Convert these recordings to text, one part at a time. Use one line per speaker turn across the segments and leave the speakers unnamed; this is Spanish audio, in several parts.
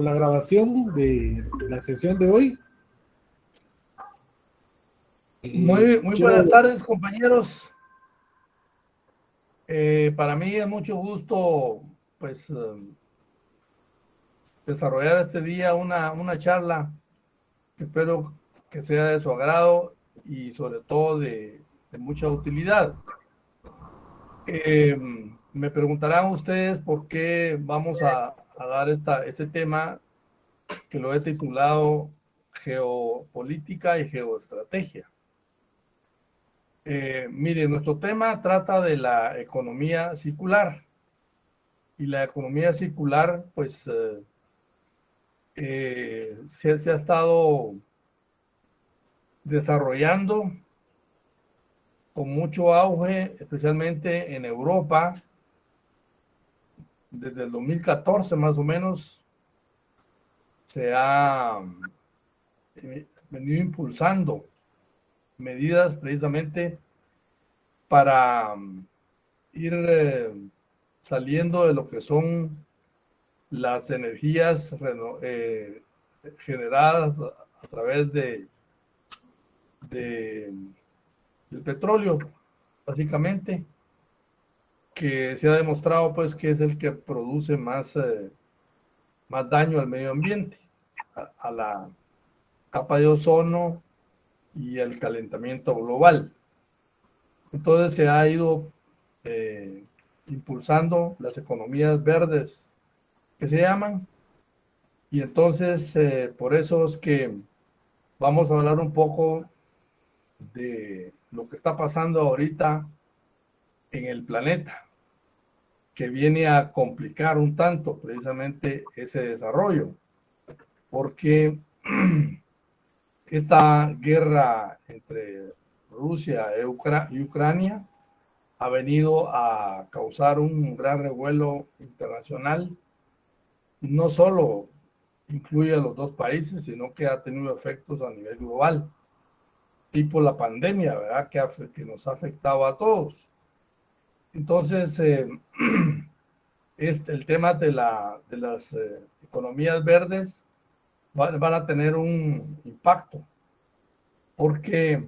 la grabación de la sesión de hoy.
Muy buenas tardes, compañeros. Para mí es mucho gusto, pues, desarrollar este día una charla que espero que sea de su agrado y sobre todo de mucha utilidad. Me preguntarán ustedes por qué vamos a dar este tema que lo he titulado Geopolítica y Geoestrategia. Mire, nuestro tema trata de la economía circular y la economía circular pues se ha estado desarrollando con mucho auge, especialmente en Europa, desde el 2014 más o menos se ha venido impulsando medidas precisamente para ir saliendo de lo que son las energías generadas a través del petróleo, básicamente, que se ha demostrado pues que es el que produce más daño al medio ambiente, a la capa de ozono y el calentamiento global. Entonces se ha ido impulsando las economías verdes que se llaman, y entonces por eso es que vamos a hablar un poco de lo que está pasando ahorita en el planeta, que viene a complicar un tanto precisamente ese desarrollo, porque esta guerra entre Rusia y Ucrania ha venido a causar un gran revuelo internacional. No solo incluye a los dos países, sino que ha tenido efectos a nivel global, tipo la pandemia, ¿verdad? Que nos ha afectado a todos. Entonces, el tema de las economías verdes van a tener un impacto, porque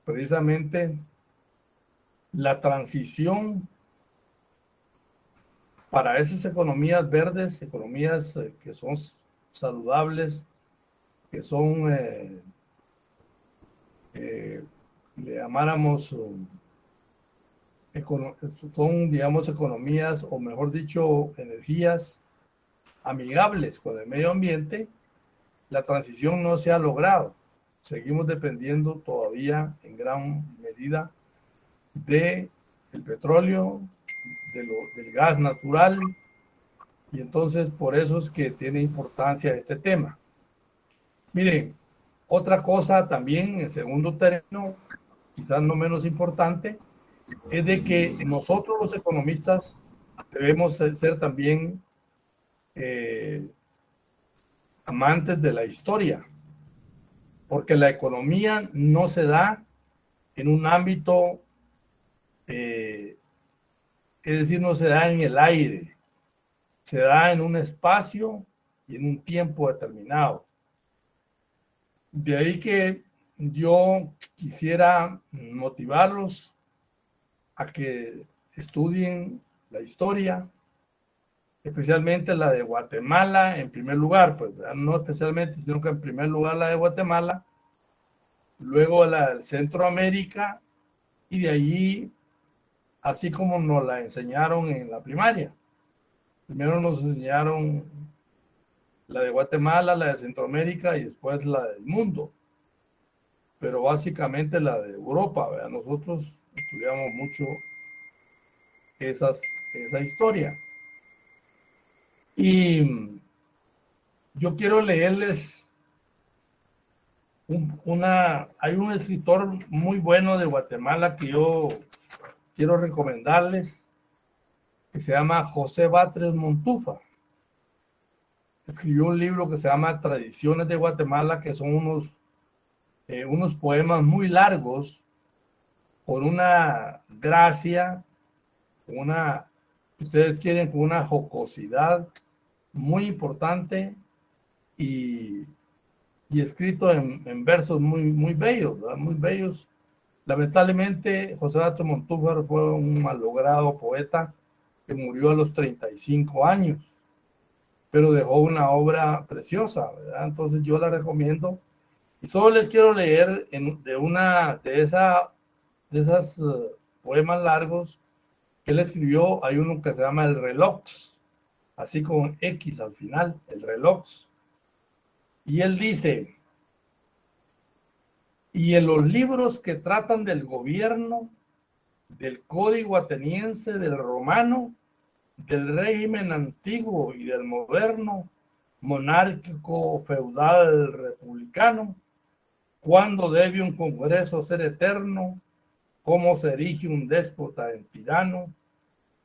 precisamente la transición para esas economías verdes, economías que son saludables, que son, le llamáramos, son, digamos, economías, o mejor dicho, energías amigables con el medio ambiente, la transición no se ha logrado. Seguimos dependiendo todavía en gran medida del petróleo, del gas natural, y entonces por eso es que tiene importancia este tema. Miren, otra cosa también, en segundo término, quizás no menos importante, es de que nosotros los economistas debemos ser también amantes de la historia, porque la economía no se da en un ámbito, es decir, no se da en el aire, se da en un espacio y en un tiempo determinado. De ahí que yo quisiera motivarlos a que estudien la historia, especialmente la de Guatemala en primer lugar, pues no especialmente, sino que en primer lugar la de Guatemala, luego la de Centroamérica, y de allí, así como nos la enseñaron en la primaria. Primero nos enseñaron la de Guatemala, la de Centroamérica y después la del mundo, pero básicamente la de Europa, ¿verdad? Nosotros estudiamos mucho esa historia. Y yo quiero leerles hay un escritor muy bueno de Guatemala que yo quiero recomendarles, que se llama José Batres Montufa. Escribió un libro que se llama Tradiciones de Guatemala, que son unos poemas muy largos, con una gracia, con una, ustedes quieren, con una jocosidad muy importante y, y escrito en versos muy bellos, ¿verdad? Muy bellos. Lamentablemente, José Gato Montúfar fue un malogrado poeta que murió a los 35 años, pero dejó una obra preciosa, ¿verdad? Entonces yo la recomiendo. Y solo les quiero leer de esas poemas largos que él escribió. Hay uno que se llama El Reloj, así con X al final, El Reloj. Y él dice, y en los libros que tratan del gobierno, del código ateniense, del romano, del régimen antiguo y del moderno, monárquico, feudal, republicano, cuándo debe un congreso ser eterno, cómo se erige un déspota en tirano,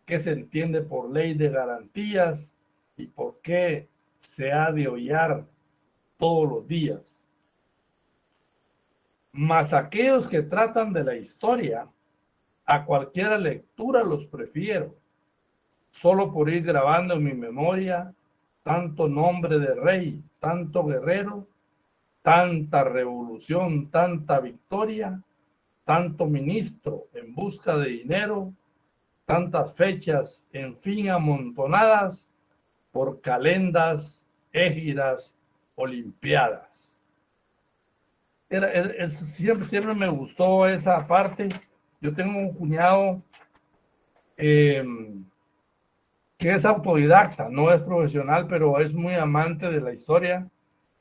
qué se entiende por ley de garantías y por qué se ha de hollar todos los días. Mas aquellos que tratan de la historia, a cualquiera lectura los prefiero, solo por ir grabando en mi memoria tanto nombre de rey, tanto guerrero, tanta revolución, tanta victoria, tanto ministro en busca de dinero, tantas fechas, en fin, amontonadas por calendas, égidas, olimpiadas. Siempre me gustó esa parte. Yo tengo un cuñado eh, que es autodidacta, no es profesional, pero es muy amante de la historia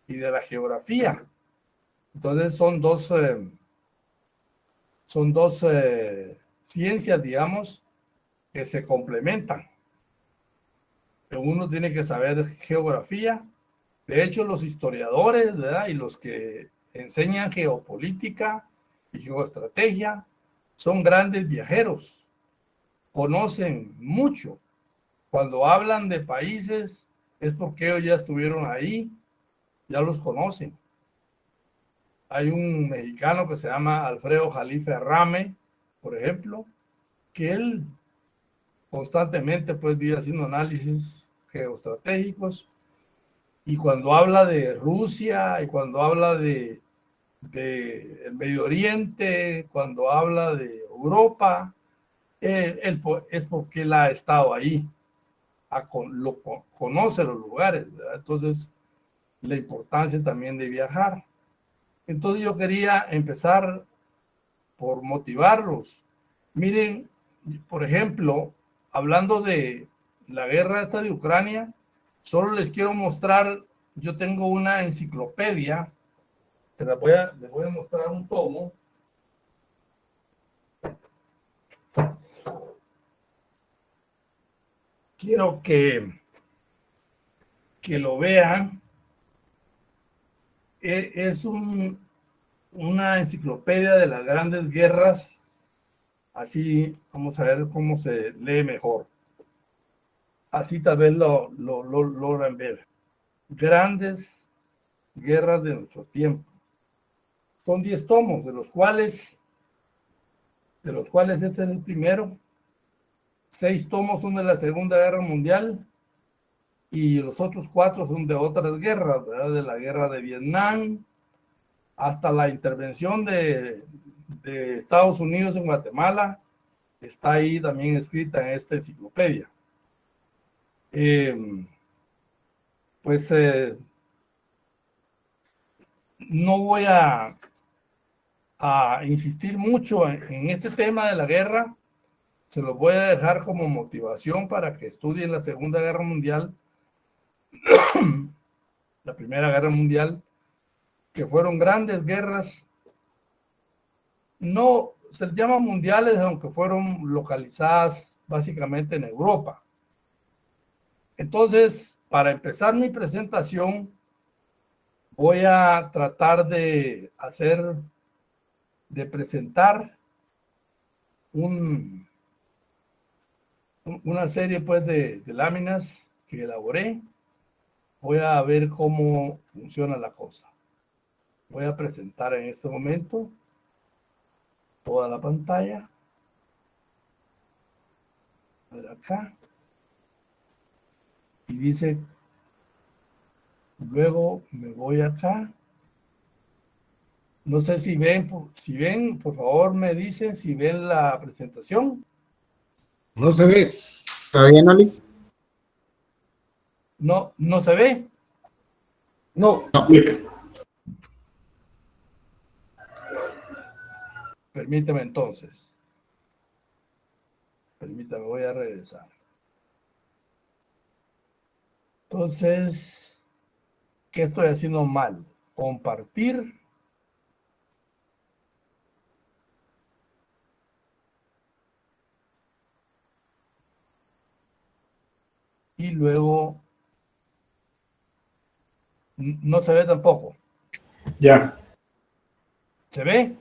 y de la geografía. Entonces son dos ciencias, digamos, que se complementan. Uno tiene que saber geografía. De hecho, los historiadores, ¿verdad? Y los que enseñan geopolítica y geoestrategia son grandes viajeros, conocen mucho. Cuando hablan de países es porque ellos ya estuvieron ahí, ya los conocen. Hay un mexicano que se llama Alfredo Jalife Rame, por ejemplo, que él constantemente pues vive haciendo análisis geoestratégicos, y cuando habla de Rusia y cuando habla de el Medio Oriente, cuando habla de Europa, es porque él ha estado ahí, conoce los lugares, ¿verdad? Entonces, la importancia también de viajar. Entonces yo quería empezar por motivarlos. Miren, por ejemplo, hablando de la guerra esta de Ucrania, solo les quiero mostrar, yo tengo una enciclopedia, les voy a mostrar un tomo. Quiero que lo vean. Es una enciclopedia de las grandes guerras. Así vamos a ver cómo se lee mejor. Así tal vez lo logran ver. Grandes guerras de nuestro tiempo. Son 10 tomos, de los cuales este es el primero. 6 tomos son de la Segunda Guerra Mundial y los otros 4 son de otras guerras, ¿verdad? De la guerra de Vietnam hasta la intervención de Estados Unidos en Guatemala. Está ahí también escrita en esta enciclopedia. Pues no voy a insistir mucho en este tema de la guerra. Se los voy a dejar como motivación para que estudien la Segunda Guerra Mundial, la Primera Guerra Mundial, que fueron grandes guerras. No se les llama mundiales, aunque fueron localizadas básicamente en Europa. Entonces, para empezar mi presentación, voy a tratar de presentar una serie pues de láminas que elaboré. Voy a ver cómo funciona la cosa. Voy a presentar en este momento toda la pantalla. A ver acá. Y dice Luego me voy acá. No sé si ven, por favor me dicen si ven la presentación.
No se ve.
¿Está bien, Oli?
No, no se ve.
No.
Permítame entonces. Permítame, voy a regresar. Entonces, ¿qué estoy haciendo mal? Compartir. Y luego no se ve tampoco.
Ya.
¿Se ve?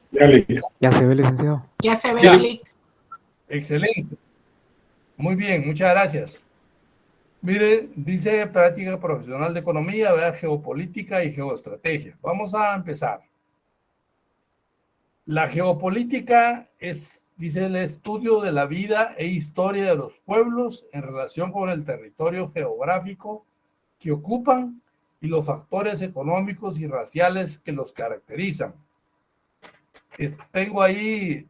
Ya se ve, licenciado.
Ya se ve,
Ya.
Lick.
Excelente. Muy bien, muchas gracias. Mire, dice práctica profesional de economía, vea geopolítica y geoestrategia. Vamos a empezar. La geopolítica es, dice, el estudio de la vida e historia de los pueblos en relación con el territorio geográfico que ocupan y los factores económicos y raciales que los caracterizan. Tengo ahí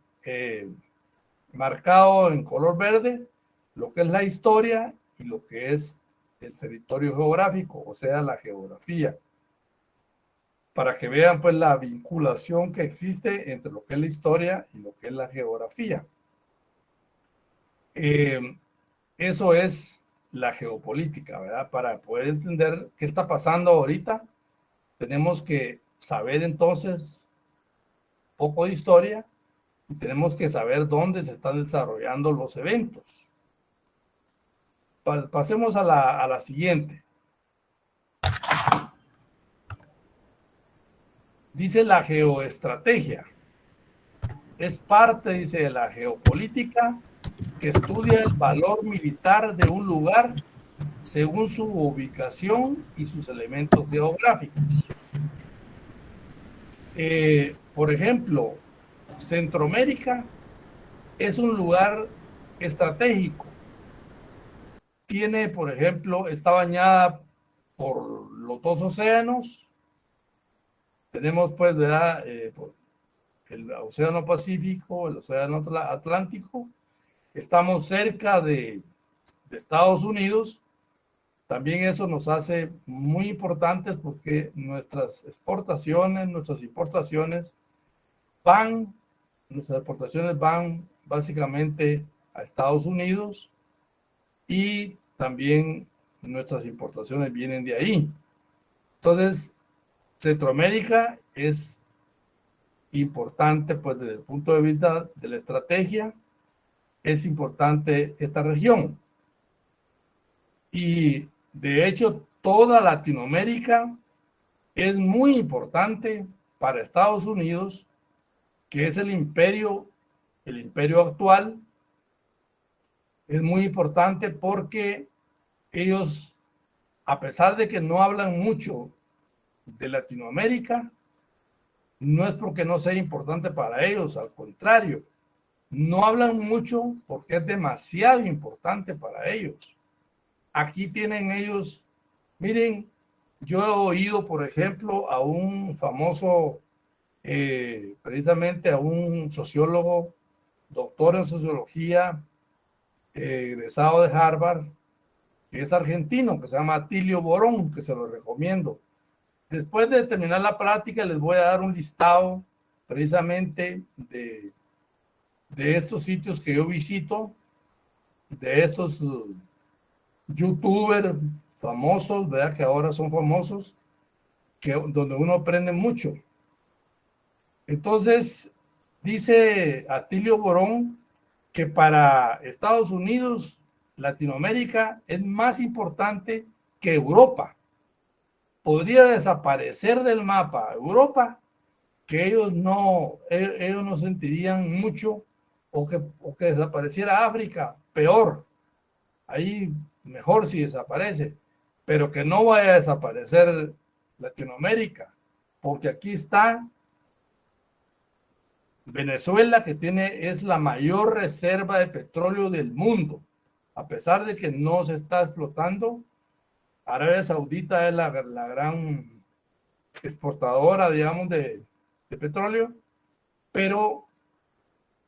marcado en color verde lo que es la historia y lo que es el territorio geográfico, o sea, la geografía, para que vean pues la vinculación que existe entre lo que es la historia y lo que es la geografía. Eso es la geopolítica, ¿verdad? Para poder entender qué está pasando ahorita, tenemos que saber entonces poco de historia y tenemos que saber dónde se están desarrollando los eventos. Pasemos a la siguiente. Dice la geoestrategia. Es parte, dice, de la geopolítica que estudia el valor militar de un lugar según su ubicación y sus elementos geográficos. Por ejemplo, Centroamérica es un lugar estratégico. Tiene, por ejemplo, está bañada por los dos océanos. Tenemos, pues, ¿verdad? El océano Pacífico, el océano Atlántico. Estamos cerca de Estados Unidos. También eso nos hace muy importantes porque nuestras exportaciones, nuestras importaciones nuestras exportaciones van básicamente a Estados Unidos y también nuestras importaciones vienen de ahí. Entonces, Centroamérica es importante, pues desde el punto de vista de la estrategia, es importante esta región. Y de hecho, toda Latinoamérica es muy importante para Estados Unidos, que es el imperio actual. Es muy importante porque ellos, a pesar de que no hablan mucho de Latinoamérica, no es porque no sea importante para ellos, al contrario, no hablan mucho porque es demasiado importante para ellos. Aquí tienen ellos, miren, yo he oído, por ejemplo, a un famoso, precisamente a un sociólogo, doctor en sociología, egresado de Harvard, que es argentino, que se llama Atilio Borón, que se lo recomiendo. Después de terminar la plática, les voy a dar un listado precisamente de estos sitios que yo visito, de estos youtubers famosos, ¿verdad? Que ahora son famosos, donde uno aprende mucho. Entonces, dice Atilio Borón que para Estados Unidos, Latinoamérica es más importante que Europa. Podría desaparecer del mapa Europa, que ellos no sentirían mucho, o que desapareciera África, peor. Ahí mejor si desaparece, pero que no vaya a desaparecer Latinoamérica, porque aquí está Venezuela, que es la mayor reserva de petróleo del mundo, a pesar de que no se está explotando, Arabia Saudita es la gran exportadora, digamos, de petróleo, pero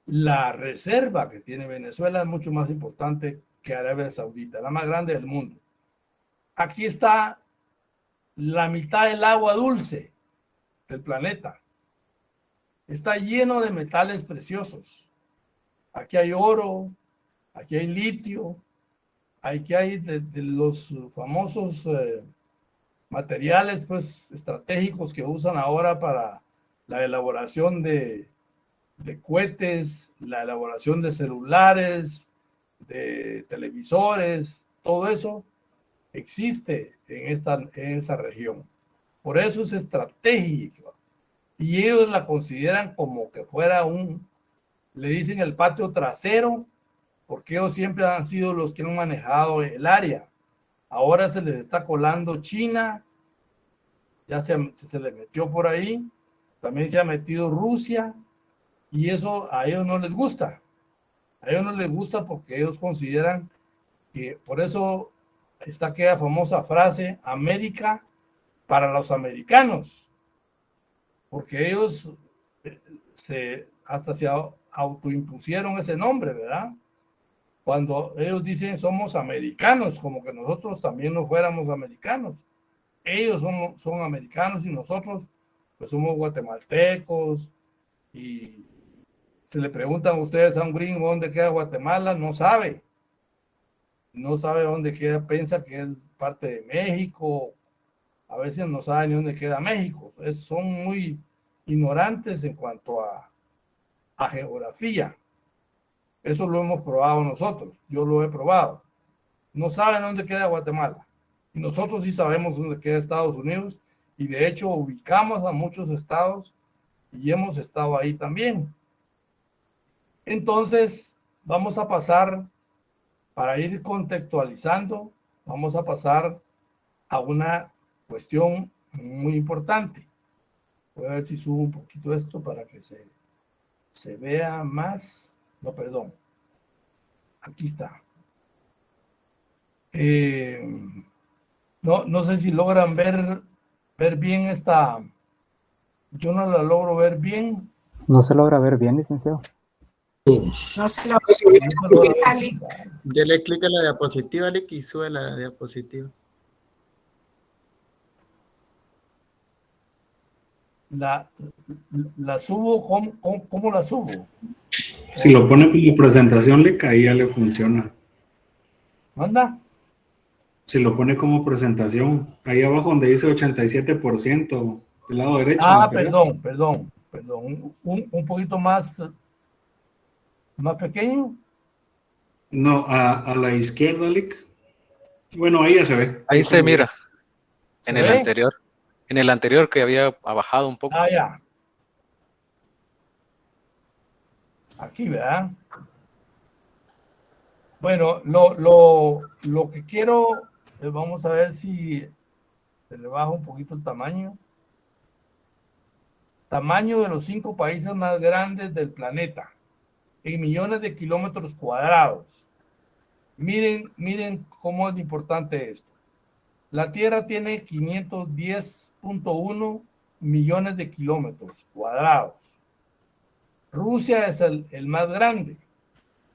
la reserva que tiene Venezuela es mucho más importante que Arabia Saudita, la más grande del mundo. Aquí está la mitad del agua dulce del planeta. Está lleno de metales preciosos. Aquí hay oro, aquí hay litio, aquí hay de los famosos materiales pues, estratégicos que usan ahora para la elaboración de cohetes, la elaboración de celulares, de televisores, todo eso existe en esa región. Por eso es estratégico. Y ellos la consideran como que fuera le dicen el patio trasero, porque ellos siempre han sido los que han manejado el área. Ahora se les está colando China, ya se les metió por ahí, también se ha metido Rusia, y eso a ellos no les gusta. A ellos no les gusta porque ellos consideran que, por eso está aquella famosa frase, América para los americanos, porque ellos hasta se autoimpusieron ese nombre, ¿verdad? Cuando ellos dicen somos americanos, como que nosotros también no fuéramos americanos. Ellos son americanos y nosotros pues somos guatemaltecos. Y se le preguntan a ustedes a un gringo dónde queda Guatemala, no sabe dónde queda, piensa que es parte de México, a veces no sabe ni dónde queda México. Son muy ignorantes en cuanto a geografía. Eso lo hemos probado nosotros, yo lo he probado. No saben dónde queda Guatemala. Y nosotros sí sabemos dónde queda Estados Unidos, y de hecho ubicamos a muchos estados y hemos estado ahí también. Entonces, vamos a pasar, para ir contextualizando, vamos a pasar a una cuestión muy importante. Voy a ver si subo un poquito esto para que se vea más. No, perdón. Aquí está. No sé si logran ver bien esta. Yo no la logro ver bien.
No se logra ver bien, licenciado.
No se lo ve, Alec.
Dele clic a la diapositiva, Alec, y sube la diapositiva.
La subo, ¿cómo la subo?
Si lo pone como presentación, ahí ya le funciona.
¿Manda?
Si lo pone como presentación, ahí abajo donde dice 87%, del lado derecho.
Ah, perdón. Un poquito más pequeño.
No, a la izquierda, Lick. Bueno, ahí ya se ve.
Ahí se mira.
¿Se
En el
ve?
anterior. En el anterior que había bajado un poco.
Ah, ya. Aquí, ¿verdad? Bueno, lo que quiero, vamos a ver si se le baja un poquito el tamaño. Tamaño de los 5 países más grandes del planeta, en millones de kilómetros cuadrados. Miren cómo es importante esto. La Tierra tiene 510.1 millones de kilómetros cuadrados. Rusia es el más grande,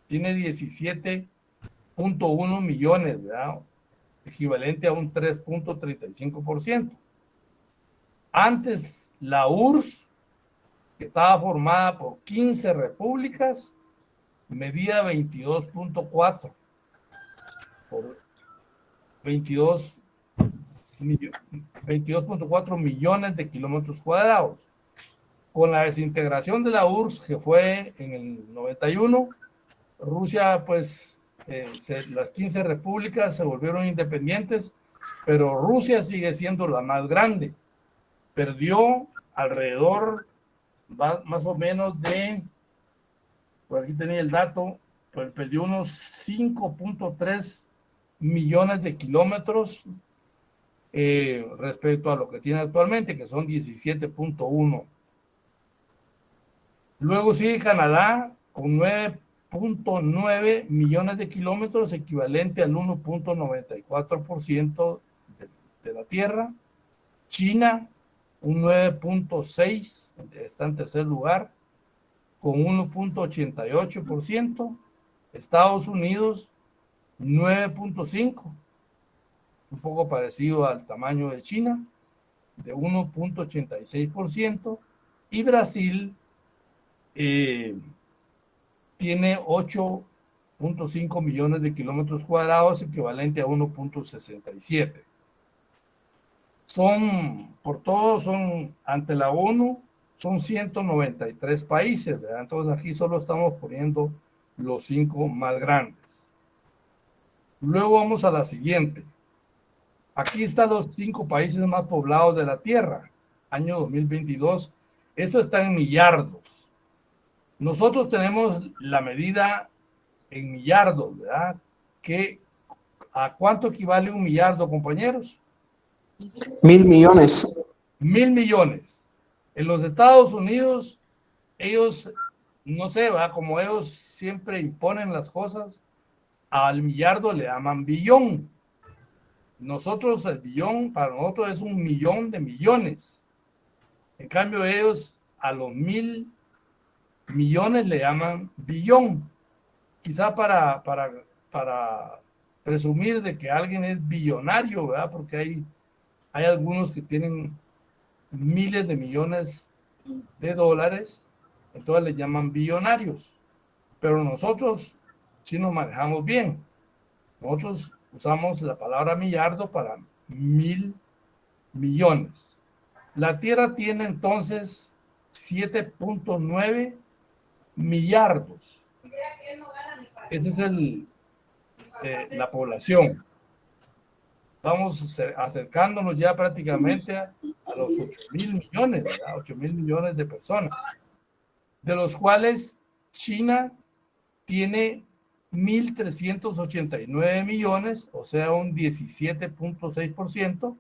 tiene 17.1 millones, ¿verdad? Equivalente a un 3.35%. Antes, la URSS, que estaba formada por 15 repúblicas, medía 22.4 por 22.4 millones de kilómetros cuadrados. Con la desintegración de la URSS, que fue en el 91, Rusia, pues, las 15 repúblicas se volvieron independientes, pero Rusia sigue siendo la más grande. Perdió alrededor, más o menos por aquí tenía el dato, pues perdió unos 5.3 millones de kilómetros respecto a lo que tiene actualmente, que son 17.1. Luego sigue Canadá con 9.9 millones de kilómetros, equivalente al 1.94% de la Tierra. China, un 9.6, está en tercer lugar, con 1.88%. Estados Unidos, 9.5, un poco parecido al tamaño de China, de 1.86%. Y Brasil tiene 8.5 millones de kilómetros cuadrados, equivalente a 1.67. Son, ante la ONU, son 193 países, ¿verdad? Entonces aquí solo estamos poniendo los 5 más grandes. Luego vamos a la siguiente. Aquí están los 5 países más poblados de la Tierra, año 2022. Eso está en millardos. Nosotros tenemos la medida en millardos, ¿verdad? ¿A cuánto equivale un millardo, compañeros?
1.000 millones.
1.000 millones. En los Estados Unidos, ellos, no sé, ¿verdad? Como ellos siempre imponen las cosas, al millardo le llaman billón. Nosotros, el billón, para nosotros es 1.000.000 de millones. En cambio, ellos a los 1.000 millones le llaman billón. Quizá para presumir de que alguien es billonario, ¿verdad? Porque hay algunos que tienen miles de millones de dólares, entonces les llaman billonarios. Pero nosotros sí nos manejamos bien. Nosotros usamos la palabra millardo para 1.000 millones. La Tierra tiene entonces 7.9 millardos. Esa es la población. Vamos acercándonos ya prácticamente a los 8.000 millones, ¿verdad? 8.000 millones de personas, de los cuales China tiene 1.389 millones, o sea, un 17.6%.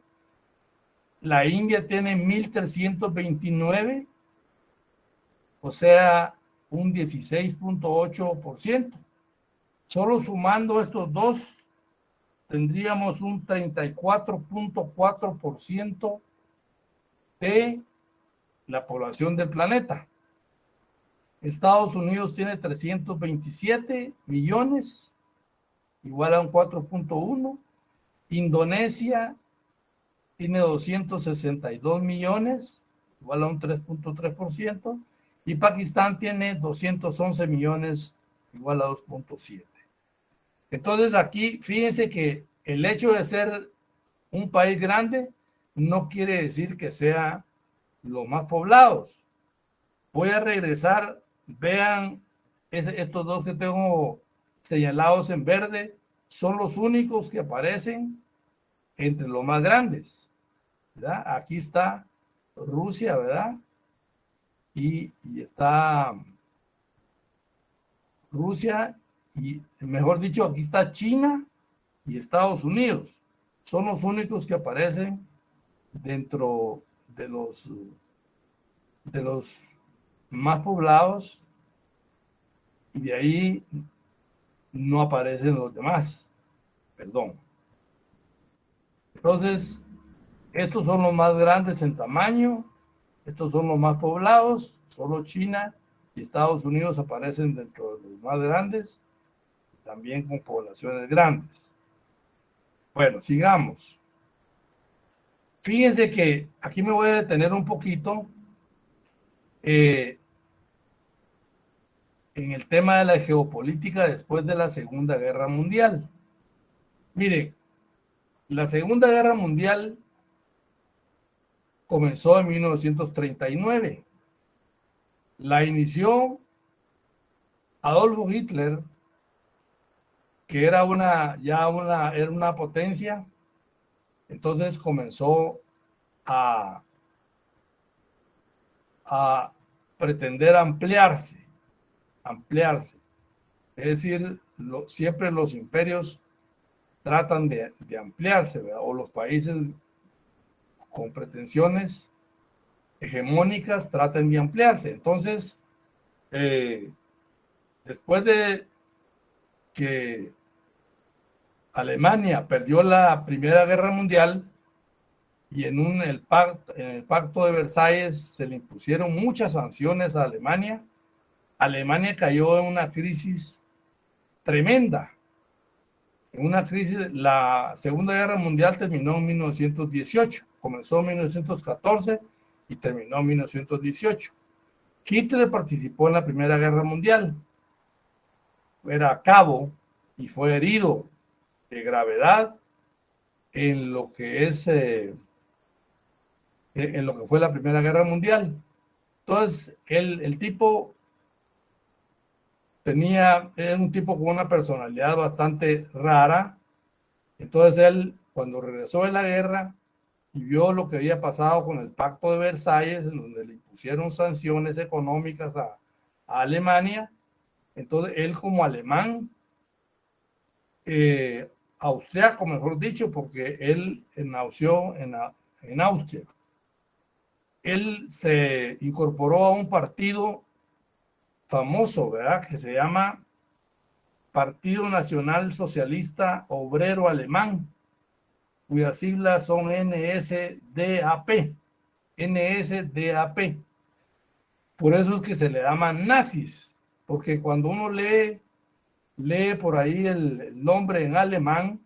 La India tiene 1.329, o sea, un 16.8%. Solo sumando estos dos, tendríamos un 34.4% de la población del planeta. Estados Unidos tiene 327 millones, igual a un 4.1. Indonesia tiene 262 millones, igual a un 3.3%. Y Pakistán tiene 211 millones, igual a 2.7. Entonces aquí, fíjense que el hecho de ser un país grande no quiere decir que sea los más poblados. Voy a regresar, vean estos dos que tengo señalados en verde, son los únicos que aparecen entre los más grandes, ¿verdad? Aquí está Rusia, ¿verdad? Y está Rusia, y mejor dicho, aquí está China y Estados Unidos. Son los únicos que aparecen dentro de los más poblados, y de ahí no aparecen los demás. Perdón. Entonces, estos son los más grandes en tamaño, estos son los más poblados, solo China y Estados Unidos aparecen dentro de los más grandes, también con poblaciones grandes. Bueno, sigamos. Fíjense que aquí me voy a detener un poquito en el tema de la geopolítica después de la Segunda Guerra Mundial. Miren, la Segunda Guerra Mundial comenzó en 1939. La inició Adolfo Hitler, que era una potencia. Entonces comenzó a pretender ampliarse. Es decir, siempre los imperios tratan de ampliarse, ¿verdad? O los países con pretensiones hegemónicas tratan de ampliarse. Entonces, después de que Alemania perdió la Primera Guerra Mundial, y en el pacto de Versalles se le impusieron muchas sanciones a Alemania. Alemania cayó en una crisis tremenda. En una crisis, la Segunda Guerra Mundial terminó en 1918, comenzó en 1914 y terminó en 1918. Hitler participó en la Primera Guerra Mundial, era cabo y fue herido de gravedad en lo que es en lo que fue la Primera Guerra Mundial. Entonces, el tipo era un tipo con una personalidad bastante rara. Entonces él, cuando regresó de la guerra y vio lo que había pasado con el Pacto de Versalles, en donde le impusieron sanciones económicas a Alemania, entonces él como alemán, austriaco mejor dicho, porque él nació en Austria, él se incorporó a un partido famoso, ¿verdad? Que se llama Partido Nacional Socialista Obrero Alemán, cuyas siglas son NSDAP. NSDAP. Por eso es que se le llaman nazis, porque cuando uno lee por ahí el nombre en alemán,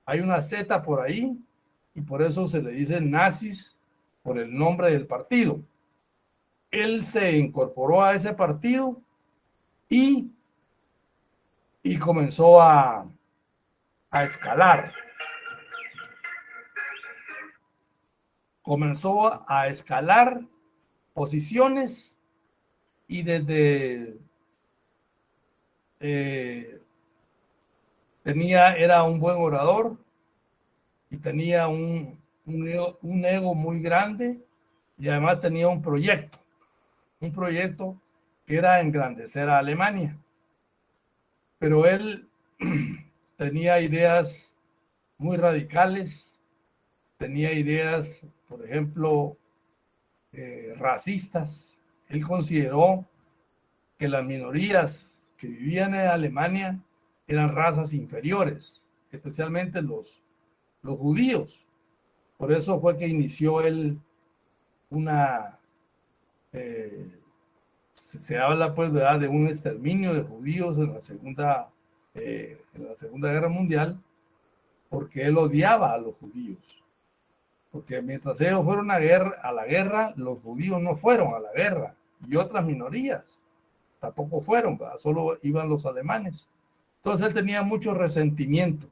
hay una Z por ahí, y por eso se le dice nazis por el nombre del partido. Él se incorporó a ese partido y comenzó a escalar. Comenzó a escalar posiciones y desde era un buen orador y tenía un ego muy grande y además tenía un proyecto que era engrandecer a Alemania. Pero él tenía ideas muy radicales, tenía ideas, por ejemplo, racistas. Él consideró que las minorías que vivían en Alemania eran razas inferiores, especialmente los judíos. Por eso fue que inició él se habla pues, ¿verdad?, de un exterminio de judíos en la Segunda Guerra Mundial, porque él odiaba a los judíos. Porque mientras ellos fueron a la guerra, los judíos no fueron a la guerra, y otras minorías tampoco fueron, ¿verdad? Solo iban los alemanes. Entonces él tenía mucho resentimiento.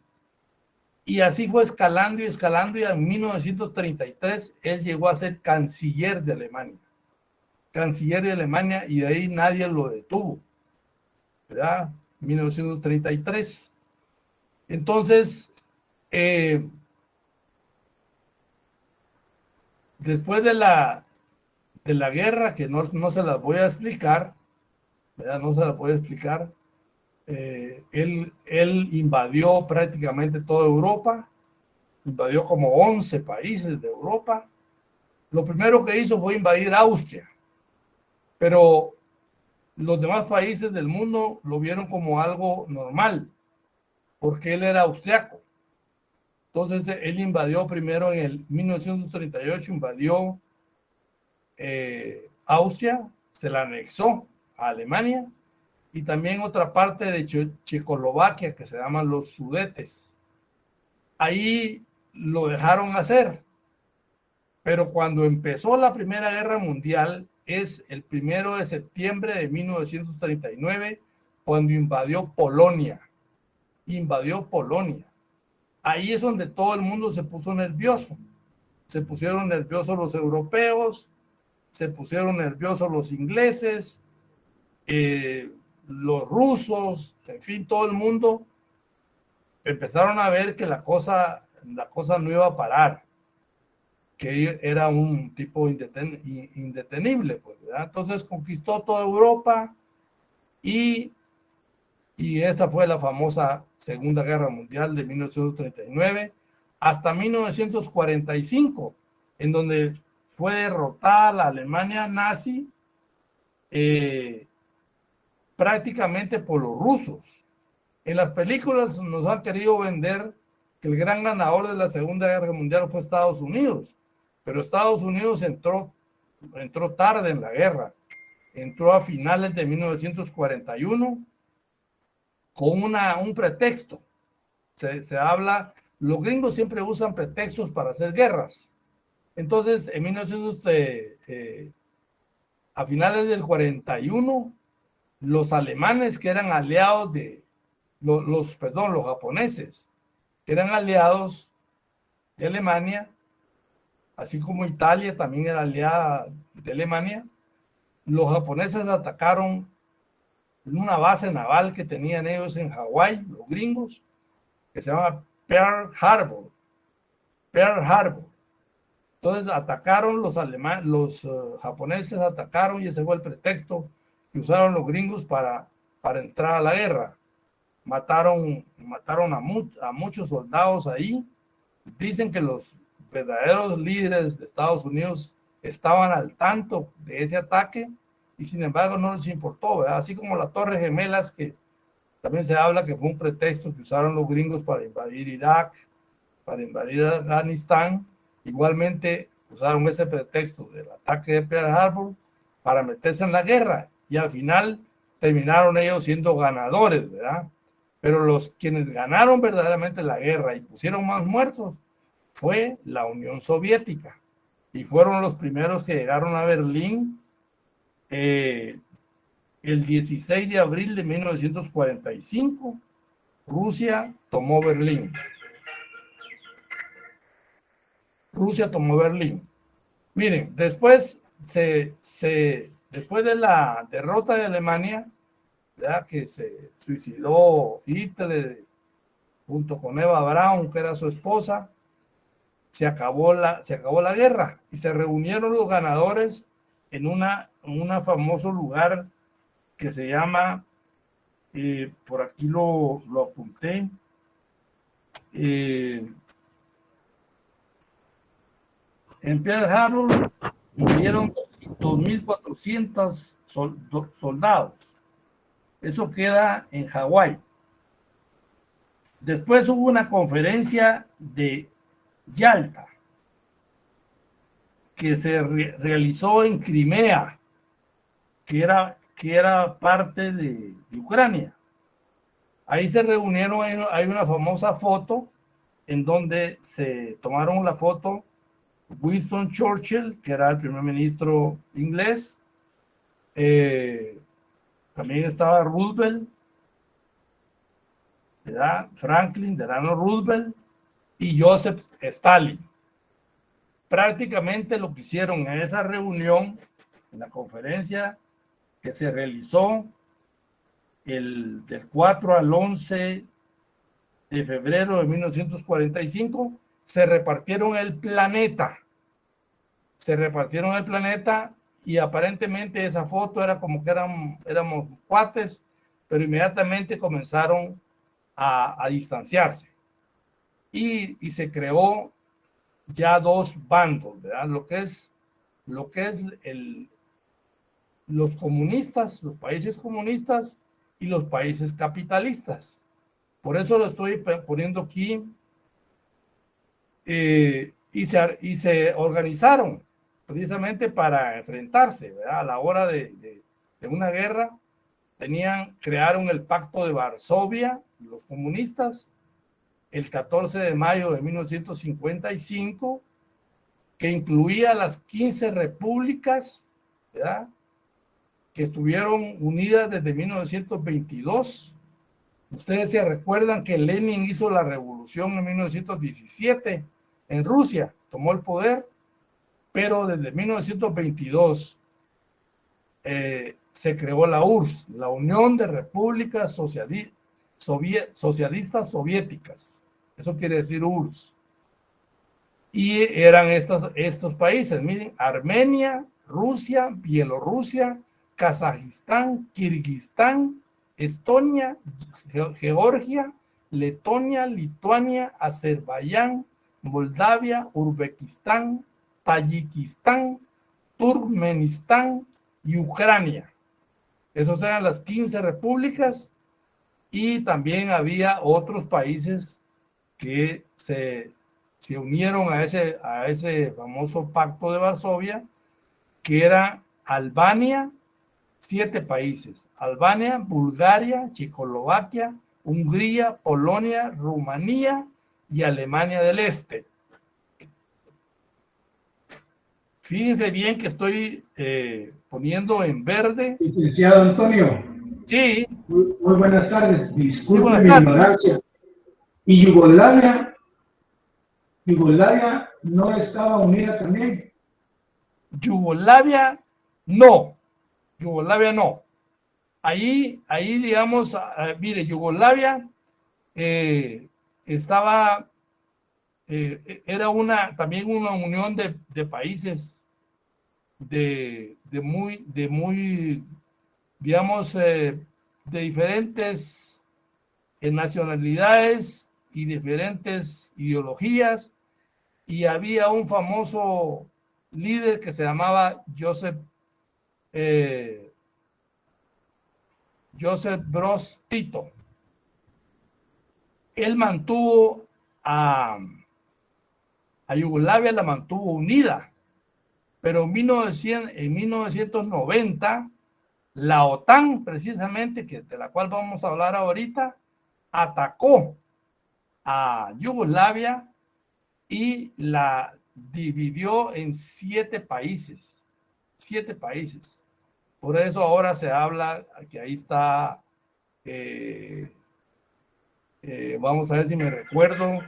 Y así fue escalando y escalando, y en 1933 él llegó a ser canciller de Alemania. Canciller de Alemania, y de ahí nadie lo detuvo, ¿verdad? 1933. Entonces, después de la guerra, que no se las voy a explicar, ¿verdad? No se las voy a explicar. Él invadió prácticamente toda Europa, invadió como 11 países de Europa. Lo primero que hizo fue invadir Austria, pero los demás países del mundo lo vieron como algo normal, porque él era austriaco. Entonces él invadió primero en el 1938, invadió Austria, se la anexó a Alemania, y también otra parte de Checoslovaquia que se llaman los Sudetes. Ahí lo dejaron hacer, pero cuando empezó la Primera Guerra Mundial, es el 1 de septiembre de 1939, cuando invadió Polonia. Ahí es donde todo el mundo se puso nervioso. Se pusieron nerviosos los europeos, se pusieron nerviosos los ingleses, los rusos, en fin, todo el mundo empezaron a ver que la cosa no iba a parar, que era un tipo indetenible, pues, ¿verdad? Entonces conquistó toda Europa y esa fue la famosa Segunda Guerra Mundial de 1939 hasta 1945, en donde fue derrotada la Alemania nazi prácticamente por los rusos. En las películas nos han querido vender que el gran ganador de la Segunda Guerra Mundial fue Estados Unidos, Pero Estados Unidos entró tarde en la guerra. Entró a finales de 1941 con un pretexto. Se habla, los gringos siempre usan pretextos para hacer guerras. Entonces, en 1900, a finales del 41, los alemanes que eran aliados de los japoneses, que eran aliados de Alemania, así como Italia también era aliada de Alemania, los japoneses atacaron en una base naval que tenían ellos en Hawái, los gringos, que se llama Pearl Harbor. Pearl Harbor. Entonces atacaron los japoneses atacaron y ese fue el pretexto que usaron los gringos para entrar a la guerra. Mataron a muchos soldados ahí. Dicen que los verdaderos líderes de Estados Unidos estaban al tanto de ese ataque y sin embargo no les importó, ¿verdad? Así como las Torres Gemelas, que también se habla que fue un pretexto que usaron los gringos para invadir Irak, para invadir Afganistán. Igualmente usaron ese pretexto del ataque de Pearl Harbor para meterse en la guerra y al final terminaron ellos siendo ganadores, ¿verdad? Pero quienes ganaron verdaderamente la guerra y pusieron más muertos fue la Unión Soviética y fueron los primeros que llegaron a Berlín el 16 de abril de 1945. Rusia tomó Berlín. Miren, después después de la derrota de Alemania, ¿verdad? Que se suicidó Hitler junto con Eva Braun, que era su esposa, se acabó la guerra y se reunieron los ganadores en un famoso lugar que se llama, por aquí lo apunté, en Pearl Harbor murieron 2.400 soldados. Eso queda en Hawái. Después hubo una conferencia de Yalta que se realizó en Crimea, que era parte de Ucrania. Ahí se reunieron, hay una famosa foto en donde se tomaron la foto Winston Churchill, que era el primer ministro inglés, también estaba Roosevelt, ¿verdad? Franklin Delano Roosevelt y Joseph Stalin. Prácticamente lo que hicieron en esa reunión, en la conferencia que se realizó del 4 al 11 de febrero de 1945, se repartieron el planeta. Y aparentemente esa foto era como que éramos cuates, pero inmediatamente comenzaron a distanciarse. Y se creó ya dos bandos, ¿verdad? Lo que es los comunistas, los países comunistas y los países capitalistas. Por eso lo estoy poniendo aquí. Y se organizaron precisamente para enfrentarse, ¿verdad? A la hora de una guerra. Crearon el Pacto de Varsovia, los comunistas, el 14 de mayo de 1955, que incluía las 15 repúblicas, ¿verdad? Que estuvieron unidas desde 1922. Ustedes se recuerdan que Lenin hizo la revolución en 1917 en Rusia, tomó el poder, pero desde 1922 se creó la URSS, la Unión de Repúblicas Socialistas Soviéticas. Eso quiere decir URSS. Y eran estos países, miren: Armenia, Rusia, Bielorrusia, Kazajistán, Kirguistán, Estonia, Georgia, Letonia, Lituania, Azerbaiyán, Moldavia, Uzbekistán, Tayikistán, Turkmenistán y Ucrania. Esas eran las 15 repúblicas, y también había otros países que se se unieron a ese famoso pacto de Varsovia, que era Albania, 7 países: Albania, Bulgaria, Checoslovaquia, Hungría, Polonia, Rumanía y Alemania del Este. Fíjense bien que estoy poniendo en verde.
Licenciado Antonio,
Sí,
muy buenas tardes. Disculpe
buenas
mi
tardes.
ignorancia. ¿Y Yugoslavia no estaba unida también?
Yugoslavia no. Yugoslavia no. Ahí digamos, mire, Yugoslavia estaba, era también una unión de países de muy, digamos, de diferentes nacionalidades y diferentes ideologías, y había un famoso líder que se llamaba Joseph Broz Tito. Él mantuvo a Yugoslavia, la mantuvo unida, pero en 1990 la OTAN, precisamente, de la cual vamos a hablar ahorita, atacó a Yugoslavia y la dividió en 7 países. 7 países. Por eso ahora se habla que ahí está, vamos a ver si me recuerdo.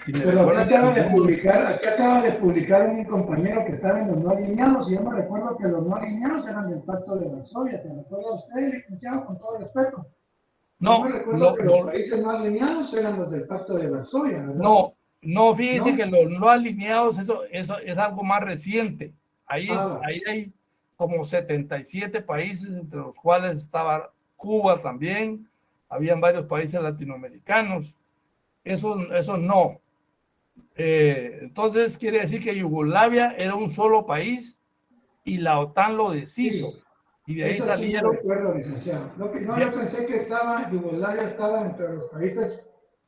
Pero acá acaba de publicar un compañero que estaba en los no alineados, y yo me recuerdo que los no alineados eran del Pacto de Varsovia. ¿Se recuerda usted, licenciado, con todo respeto?
No,
Yo me recuerdo que los países no alineados eran los del Pacto de Varsovia, ¿verdad?
No, fíjese
¿No?
que los no alineados, eso es algo más reciente. Ahí hay como 77 países, entre los cuales estaba Cuba también, habían varios países latinoamericanos. Eso no. Entonces quiere decir que Yugoslavia era un solo país y la OTAN lo deshizo.
Sí.
Y de ahí
Eso
salieron.
Sí, recuerdo, licenciado. Yo pensé que Yugoslavia estaba entre los países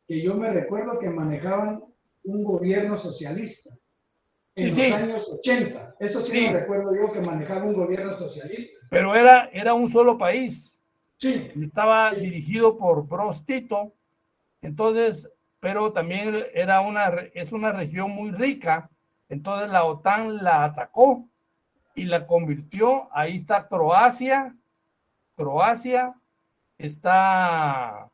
que yo me recuerdo que manejaban un gobierno socialista en los años 80. Eso sí me recuerdo yo, que manejaba un gobierno socialista.
Pero era un solo país.
Sí.
Y estaba dirigido por Broz Tito. Entonces, pero también es una región muy rica. Entonces la OTAN la atacó y la convirtió. Ahí está Croacia. Croacia está,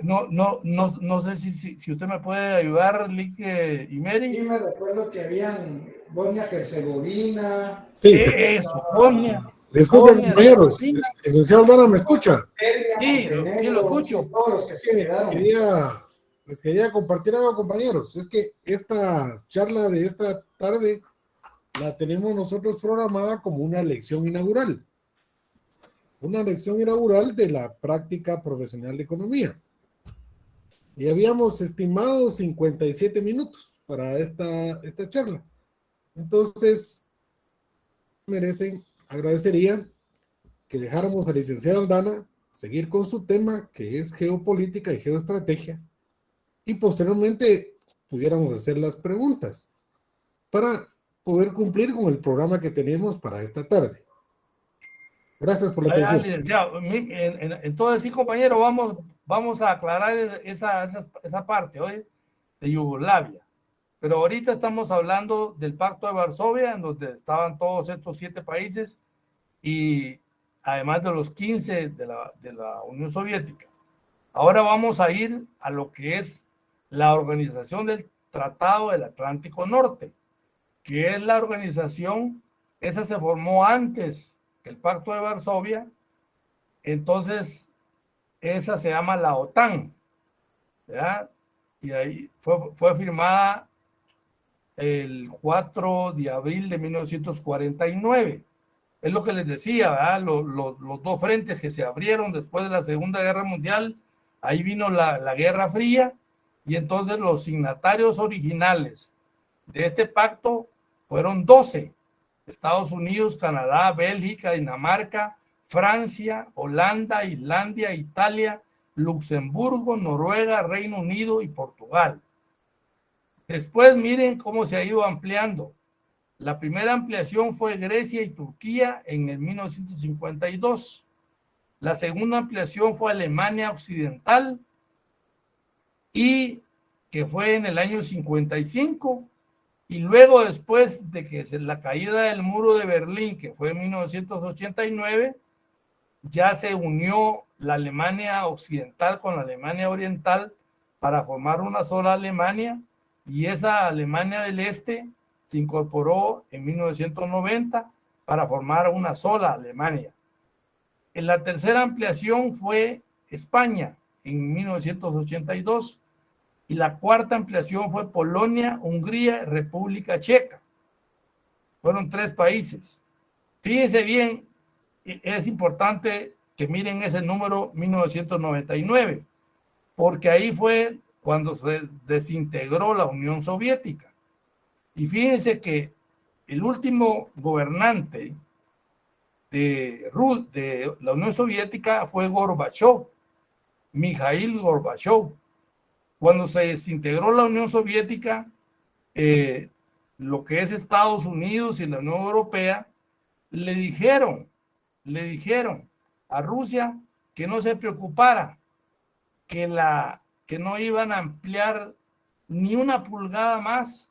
no sé si usted me puede ayudar, Lick y Mary.
Sí, me recuerdo que habían Bosnia-Herzegovina.
Sí,
Eso, Bosnia.
Disculpen, compañeros. El licenciado Aldana, ¿me escucha?
Sí, lo escucho.
Les quería compartir algo, compañeros. Es que esta charla de esta tarde la tenemos nosotros programada como una lección inaugural. Una lección inaugural de la práctica profesional de economía. Y habíamos estimado 57 minutos para esta charla. Entonces, agradecería que dejáramos al licenciado Aldana seguir con su tema, que es geopolítica y geoestrategia, y posteriormente pudiéramos hacer las preguntas para poder cumplir con el programa que tenemos para esta tarde. Gracias por la atención.
Licenciado, entonces sí, compañero, vamos a aclarar esa parte hoy de Yugoslavia. Pero ahorita estamos hablando del Pacto de Varsovia, en donde estaban todos estos 7 países y además de los 15 de la Unión Soviética. Ahora vamos a ir a lo que es la Organización del Tratado del Atlántico Norte, que es la organización, esa se formó antes que el Pacto de Varsovia. Entonces esa se llama la OTAN, ¿verdad? Y ahí fue firmada el 4 de abril de 1949. Es lo que les decía, ¿verdad? Los dos frentes que se abrieron después de la Segunda Guerra Mundial, ahí vino la Guerra Fría, y entonces los signatarios originales de este pacto fueron 12: Estados Unidos, Canadá, Bélgica, Dinamarca, Francia, Holanda, Islandia, Italia, Luxemburgo, Noruega, Reino Unido y Portugal. Después miren cómo se ha ido ampliando. La primera ampliación fue Grecia y Turquía en el 1952. La segunda ampliación fue Alemania Occidental, y que fue en el año 55. Y luego, después de que la caída del muro de Berlín, que fue en 1989, ya se unió la Alemania Occidental con la Alemania Oriental para formar una sola Alemania, y esa Alemania del Este se incorporó en 1990 para formar una sola Alemania. En la tercera ampliación fue España en 1982, y la cuarta ampliación fue Polonia, Hungría, República Checa. Fueron 3 países. Fíjense bien, es importante que miren ese número 1999, porque ahí fue cuando se desintegró la Unión Soviética. Y fíjense que el último gobernante de la Unión Soviética fue Gorbachev, Mikhail Gorbachev. Cuando se desintegró la Unión Soviética, lo que es Estados Unidos y la Unión Europea le dijeron a Rusia que no se preocupara, que no iban a ampliar ni una pulgada más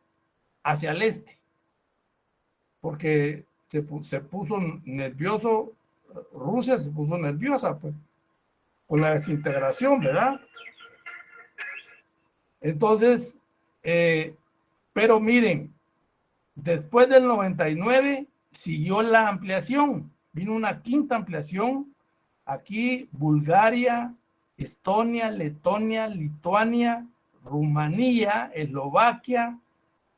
hacia el este, porque se puso nervioso, Rusia se puso nerviosa pues, con la desintegración, ¿verdad? Entonces, pero miren, después del 99 siguió la ampliación, vino una quinta ampliación, aquí Bulgaria, Estonia, Letonia, Lituania, Rumanía, Eslovaquia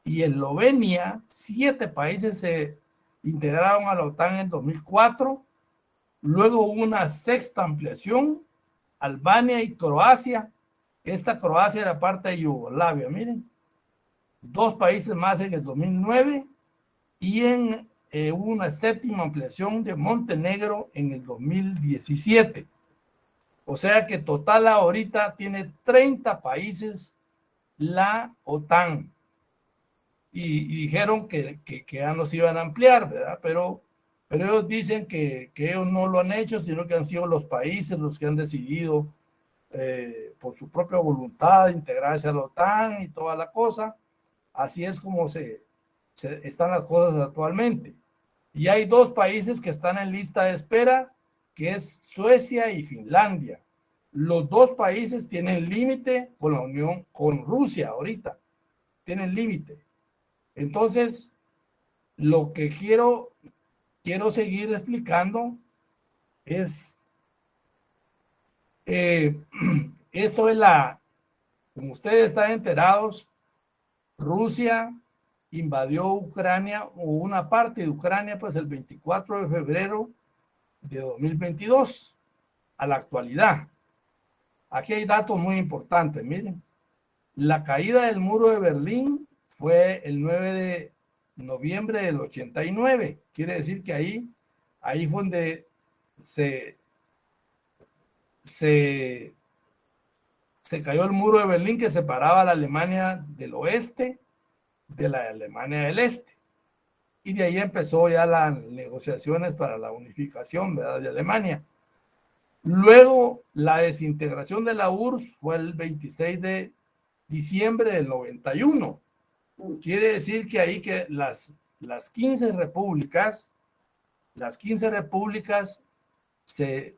y Eslovenia, 7 países se integraron a la OTAN en 2004, luego hubo una sexta ampliación, Albania y Croacia. Esta Croacia era parte de Yugoslavia, miren. 2 países más en el 2009 y hubo una séptima ampliación de Montenegro en el 2017. O sea que total ahorita tiene 30 países la OTAN. Y dijeron que ya no se iban a ampliar, ¿verdad? Pero ellos dicen que ellos no lo han hecho, sino que han sido los países los que han decidido por su propia voluntad integrarse a la OTAN y toda la cosa. Así es como están las cosas actualmente. Y hay 2 países que están en lista de espera, que es Suecia y Finlandia. Los 2 países tienen límite con la Unión, con Rusia ahorita. Tienen límite. Entonces, lo que quiero seguir explicando es esto es como ustedes están enterados, Rusia invadió Ucrania, o una parte de Ucrania, pues el 24 de febrero de 2022, a la actualidad. Aquí hay datos muy importantes, miren. La caída del muro de Berlín fue el 9 de noviembre del 89. Quiere decir que ahí fue donde se cayó el muro de Berlín, que separaba a la Alemania del oeste de la Alemania del este. Y de ahí empezó ya las negociaciones para la unificación, ¿verdad?, de Alemania. Luego, la desintegración de la URSS fue el 26 de diciembre del 91. Quiere decir que ahí que las 15 repúblicas se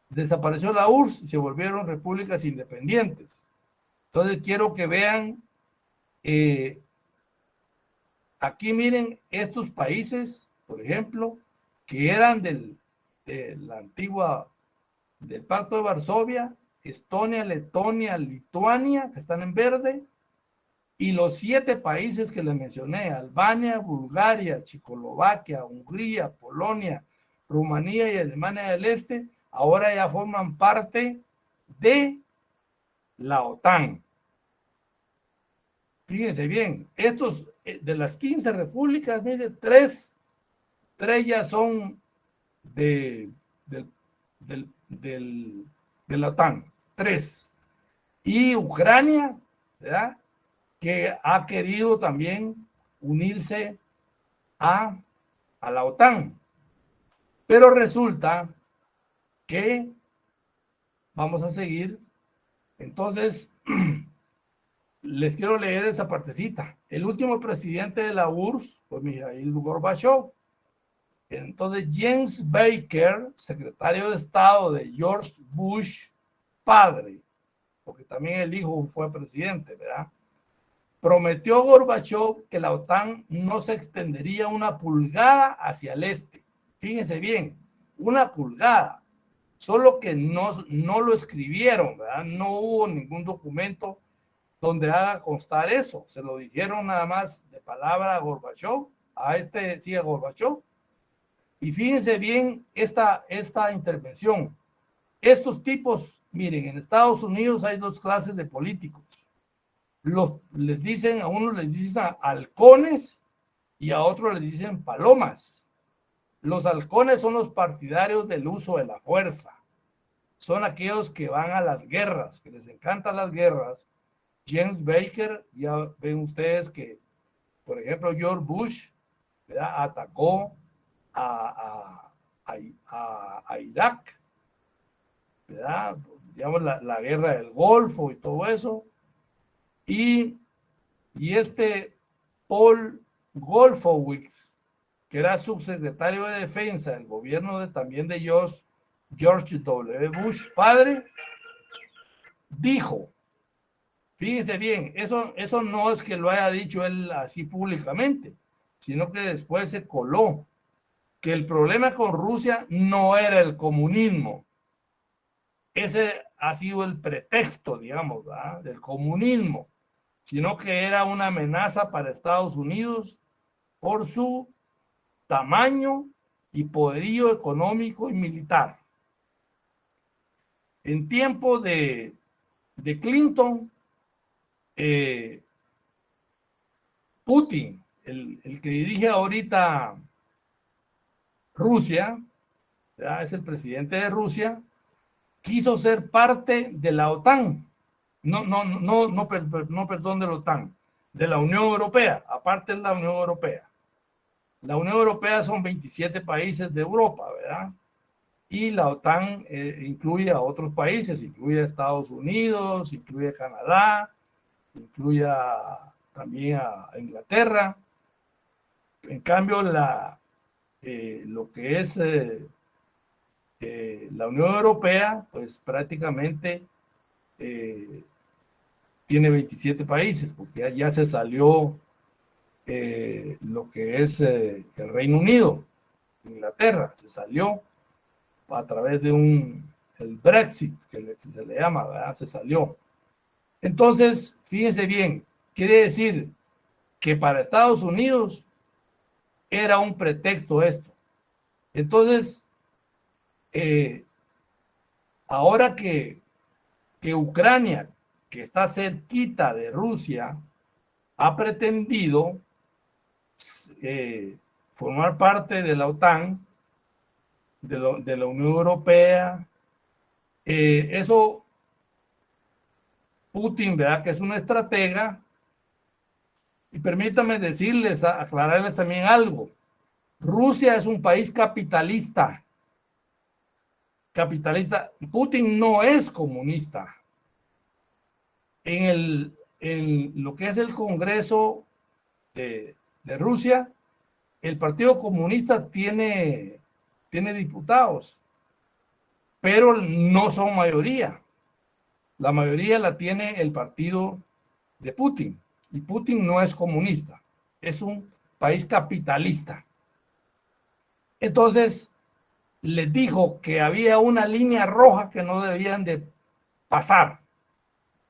desapareció la URSS y se volvieron repúblicas independientes. Entonces quiero que vean, aquí miren estos países, por ejemplo, que eran de la antigua, del Pacto de Varsovia: Estonia, Letonia, Lituania, que están en verde, y los 7 países que les mencioné: Albania, Bulgaria, Checoslovaquia, Hungría, Polonia, Rumanía y Alemania del Este, ahora ya forman parte de la OTAN. Fíjense bien, estos de las 15 repúblicas, mire, 3 ya son del de la OTAN. 3. Y Ucrania, ¿verdad?, que ha querido también unirse a la OTAN. Pero resulta que vamos a seguir. Entonces, les quiero leer esa partecita. El último presidente de la URSS fue Mikhail Gorbachev. Entonces, James Baker, secretario de Estado de George Bush, padre, porque también el hijo fue presidente, ¿verdad?, prometió Gorbachev que la OTAN no se extendería una pulgada hacia el este. Fíjense bien, una pulgada. Solo que no lo escribieron, ¿verdad? No hubo ningún documento donde haga constar eso. Se lo dijeron nada más de palabra a Gorbachev, a Gorbachev. Y fíjense bien esta intervención. Estos tipos, miren, en Estados Unidos hay 2 clases de políticos. A unos les dicen halcones y a otros les dicen palomas. Los halcones son los partidarios del uso de la fuerza. Son aquellos que van a las guerras, que les encantan las guerras. James Baker, ya ven ustedes que, por ejemplo, George Bush, ¿verdad?, atacó a Irak, ¿verdad?, digamos la guerra del Golfo y todo eso. Y Paul Wolfowitz, que era subsecretario de Defensa del gobierno también de George W. Bush, padre, dijo, fíjense bien, eso no es que lo haya dicho él así públicamente, sino que después se coló, que el problema con Rusia no era el comunismo. Ese ha sido el pretexto, digamos, ¿verdad?, del comunismo, sino que era una amenaza para Estados Unidos por su tamaño y poderío económico y militar. En tiempo de Clinton, Putin, el que dirige ahorita Rusia, ¿verdad?, es el presidente de Rusia, quiso ser parte de la OTAN. Perdón, de la OTAN, de la Unión Europea, aparte de la Unión Europea. La Unión Europea son 27 países de Europa, ¿verdad? Y la OTAN incluye a otros países, incluye a Estados Unidos, incluye a Canadá, incluye también a Inglaterra. En cambio, lo que es la Unión Europea, pues prácticamente tiene 27 países, porque ya se salió lo que es el Reino Unido, Inglaterra, se salió a través de el Brexit, que se le llama, ¿verdad?, se salió. Entonces, fíjense bien, quiere decir que para Estados Unidos era un pretexto esto. Entonces, ahora que Ucrania, que está cerquita de Rusia, ha pretendido formar parte de la OTAN, de la Unión Europea, eso Putin, ¿verdad?, que es una estratega. Y permítanme decirles, aclararles también algo. Rusia es un país capitalista. Putin no es comunista. En lo que es el Congreso de Rusia, el Partido Comunista tiene diputados, pero no son mayoría. La mayoría la tiene el partido de Putin, y Putin no es comunista, es un país capitalista. Entonces, les dijo que había una línea roja que no debían de pasar,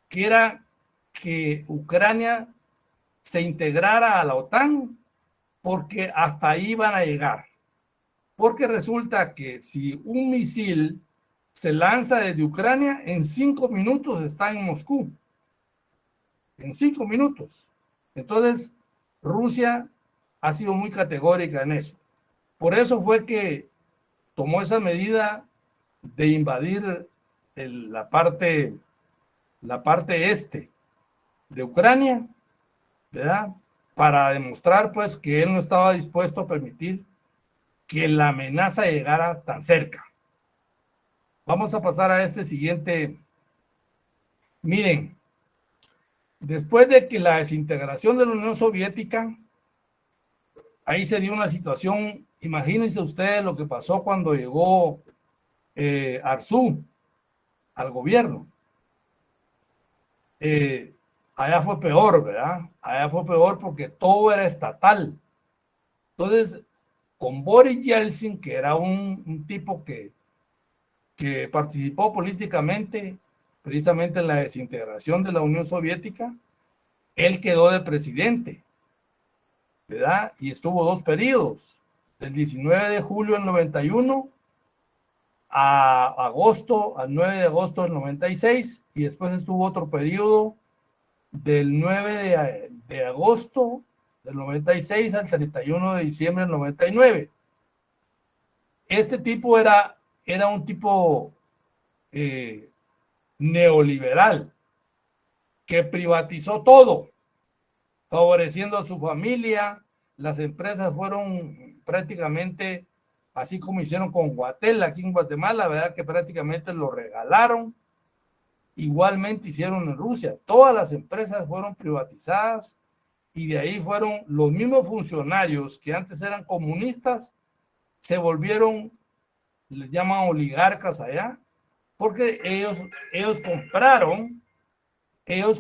que era que Ucrania se integrara a la OTAN, porque hasta ahí van a llegar. Porque resulta que si un misil se lanza desde Ucrania, en 5 minutos está en Moscú. En 5 minutos. Entonces, Rusia ha sido muy categórica en eso. Por eso fue que tomó esa medida de invadir la parte este de Ucrania, ¿verdad? Para demostrar pues que él no estaba dispuesto a permitir que la amenaza llegara tan cerca. Vamos a pasar a este siguiente. Miren, después de que la desintegración de la Unión Soviética, ahí se dio una situación, imagínense ustedes lo que pasó cuando llegó Arzú al gobierno. Allá fue peor, ¿verdad? Allá fue peor porque todo era estatal. Entonces, con Boris Yeltsin, que era un tipo que participó políticamente precisamente en la desintegración de la Unión Soviética, él quedó de presidente, ¿verdad? Y estuvo 2 periodos, del 19 de julio del 91 al 9 de agosto del 96, y después estuvo otro periodo del 9 de agosto del 96 al 31 de diciembre del 99. Este tipo era un tipo neoliberal que privatizó todo, favoreciendo a su familia. Las empresas fueron prácticamente, así como hicieron con Guatel aquí en Guatemala, ¿verdad? Que prácticamente lo regalaron. Igualmente hicieron en Rusia. Todas las empresas fueron privatizadas y de ahí fueron los mismos funcionarios que antes eran comunistas, se volvieron, les llaman oligarcas allá, porque ellos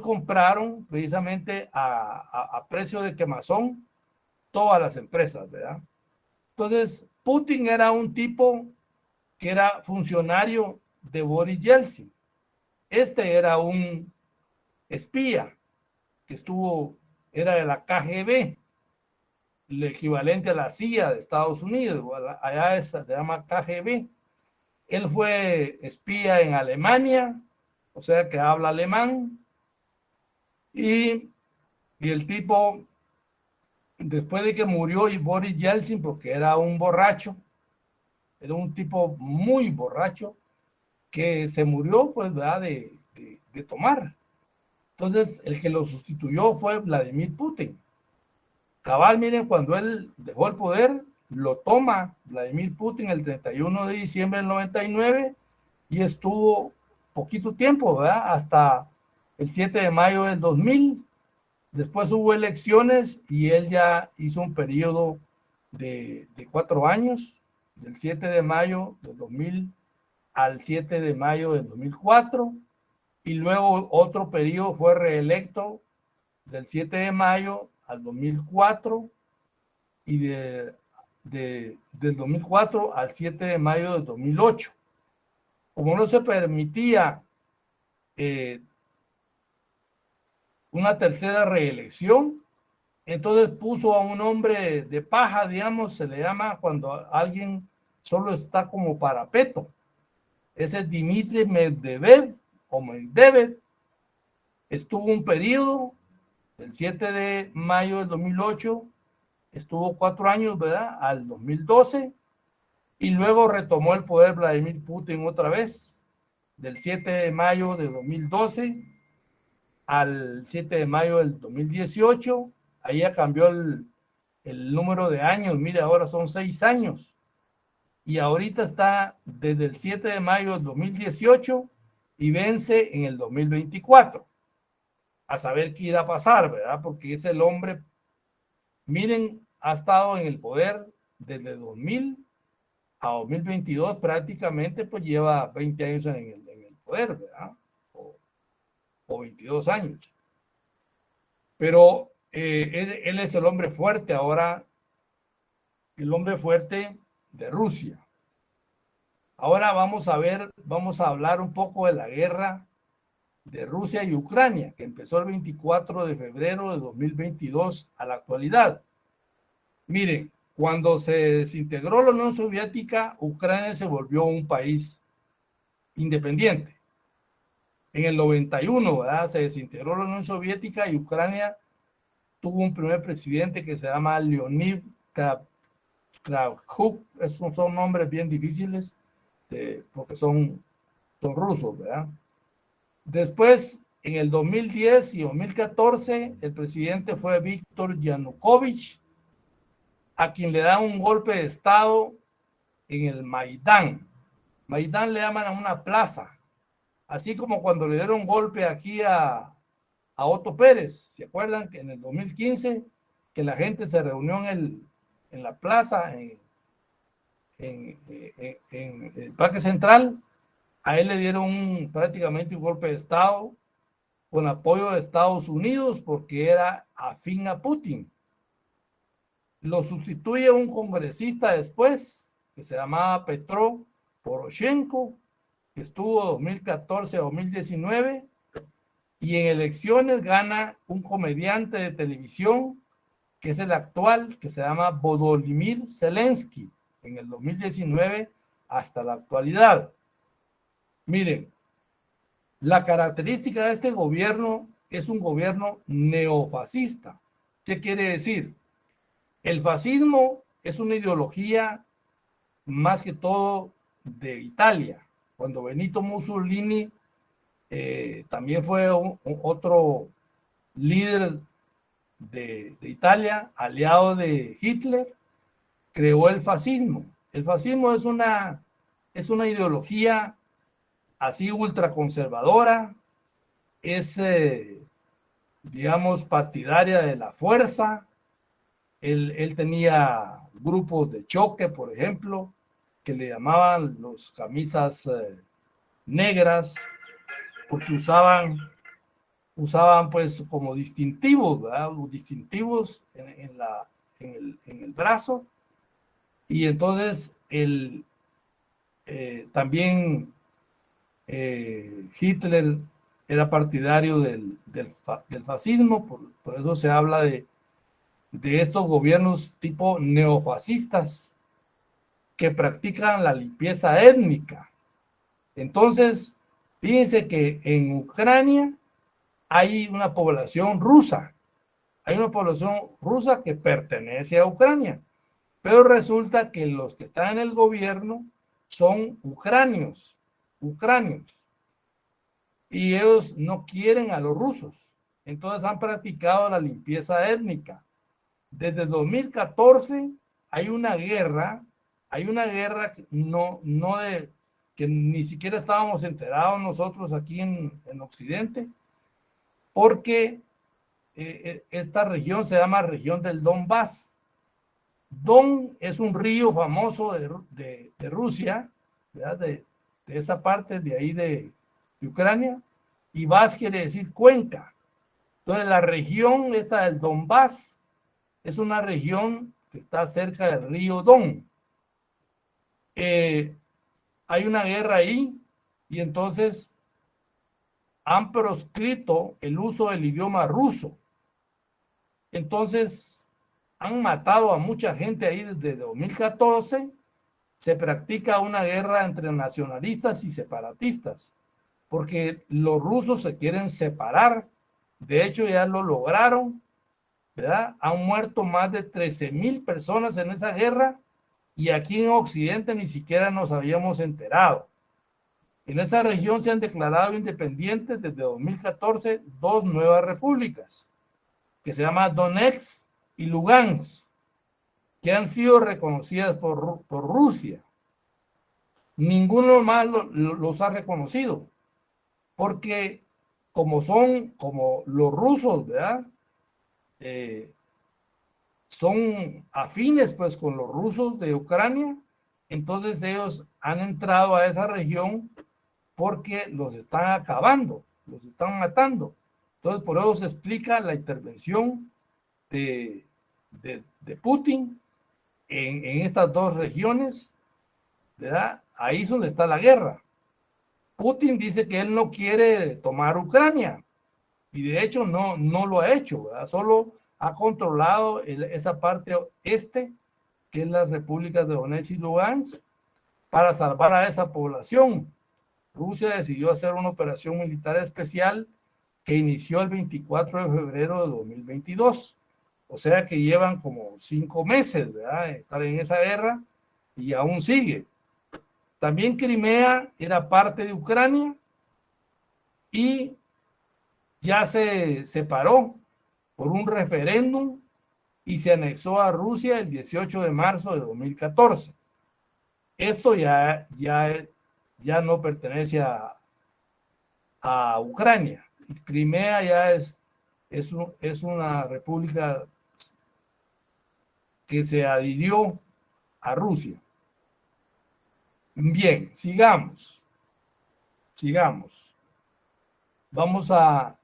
compraron precisamente a precio de quemazón todas las empresas, ¿verdad? Entonces, Putin era un tipo que era funcionario de Boris Yeltsin. Este era un espía que era de la KGB, el equivalente a la CIA de Estados Unidos, allá se llama KGB. Él fue espía en Alemania, o sea que habla alemán, y el tipo, después de que murió Boris Yeltsin, porque era un borracho, era un tipo muy borracho, que se murió, pues, ¿verdad? De tomar. Entonces, el que lo sustituyó fue Vladimir Putin. Cabal, miren, cuando él dejó el poder, lo toma Vladimir Putin el 31 de diciembre del 99 y estuvo poquito tiempo, ¿verdad? Hasta el 7 de mayo del 2000. Después hubo elecciones y él ya hizo un periodo de 4 años, del 7 de mayo del 2000 al 7 de mayo del 2004, y luego otro periodo fue reelecto del 7 de mayo al 2004 y del 2004 al 7 de mayo del 2008. Como no se permitía una tercera reelección, entonces puso a un hombre de paja, digamos, se le llama cuando alguien solo está como parapeto. Ese es Dmitry Medvedev, estuvo un periodo del 7 de mayo del 2008, estuvo 4 años, ¿verdad? Al 2012, y luego retomó el poder Vladimir Putin otra vez, del 7 de mayo de 2012 al 7 de mayo del 2018, ahí ya cambió el número de años, mire, ahora son 6 años. Y ahorita está desde el 7 de mayo del 2018 y vence en el 2024. A saber qué irá a pasar, ¿verdad? Porque es el hombre, miren, ha estado en el poder desde 2000 a 2022, prácticamente pues lleva 20 años en el poder, ¿verdad? O 22 años. Pero él es el hombre fuerte ahora, el hombre fuerte de Rusia. Ahora vamos a hablar un poco de la guerra de Rusia y Ucrania, que empezó el 24 de febrero de 2022 a la actualidad. Miren, cuando se desintegró la Unión Soviética, Ucrania se volvió un país independiente. En el 91, ¿verdad? Se desintegró la Unión Soviética y Ucrania tuvo un primer presidente que se llama Leonid Kravchuk, son nombres bien difíciles, porque son rusos, ¿verdad? Después, en el 2010 y 2014, el presidente fue Víctor Yanukovych, a quien le dan un golpe de Estado en el Maidán. Maidán le llaman a una plaza, así como cuando le dieron golpe aquí a Otto Pérez. ¿Se acuerdan que en el 2015 que la gente se reunió en la plaza, en el Parque Central? A él le dieron prácticamente un golpe de Estado con apoyo de Estados Unidos porque era afín a Putin. Lo sustituye un congresista después que se llamaba Petro Poroshenko, que estuvo 2014 a 2019, y en elecciones gana un comediante de televisión que es el actual, que se llama Volodymyr Zelensky, en el 2019 hasta la actualidad. Miren, la característica de este gobierno es un gobierno neofascista. ¿Qué quiere decir? El fascismo es una ideología más que todo de Italia. Cuando Benito Mussolini también fue otro líder de Italia, aliado de Hitler, creó el fascismo. El fascismo es una ideología así ultraconservadora, es, digamos, partidaria de la fuerza. Él tenía grupos de choque, por ejemplo, que le llamaban los camisas negras, porque usaban pues como distintivos, ¿verdad? Distintivos en el brazo. Y entonces también Hitler era partidario del fascismo, por eso se habla de estos gobiernos tipo neofascistas que practican la limpieza étnica. Entonces, fíjense que en Ucrania hay una población rusa. Hay una población rusa que pertenece a Ucrania. Pero resulta que los que están en el gobierno son ucranios. Y ellos no quieren a los rusos. Entonces han practicado la limpieza étnica. Desde 2014 hay una guerra que ni siquiera estábamos enterados nosotros aquí en Occidente, porque esta región se llama región del Donbass. Don es un río famoso de Rusia, ¿verdad? De esa parte de ahí de Ucrania, y Bas quiere decir cuenca. Entonces la región esta del Donbass es una región que está cerca del río Don. Hay una guerra ahí y entonces han proscrito el uso del idioma ruso. Entonces han matado a mucha gente ahí desde 2014. Se practica una guerra entre nacionalistas y separatistas, porque los rusos se quieren separar. De hecho, ya lo lograron, ¿verdad? Han muerto más de 13,000 personas en esa guerra y aquí en Occidente ni siquiera nos habíamos enterado. En esa región se han declarado independientes desde 2014 dos nuevas repúblicas, que se llaman Donetsk y Lugansk, que han sido reconocidas por Rusia. Ninguno más los ha reconocido, porque como los rusos, ¿verdad? Son afines pues con los rusos de Ucrania, entonces ellos han entrado a esa región porque los están acabando, los están matando. Entonces por eso se explica la intervención de Putin en estas dos regiones, ¿verdad? Ahí es donde está la guerra. Putin dice que él no quiere tomar Ucrania y de hecho no lo ha hecho, ¿verdad? Solo ha controlado esa parte este, que es las repúblicas de Donetsk y Lugansk, para salvar a esa población. Rusia decidió hacer una operación militar especial que inició el 24 de febrero de 2022. O sea que llevan como 5 meses, ¿verdad?, de estar en esa guerra y aún sigue. También Crimea era parte de Ucrania y ya se separó por un referéndum y se anexó a Rusia el 18 de marzo de 2014. Esto ya no pertenece a Ucrania. Crimea ya es una república que se adhirió a Rusia. Bien, sigamos. Vamos a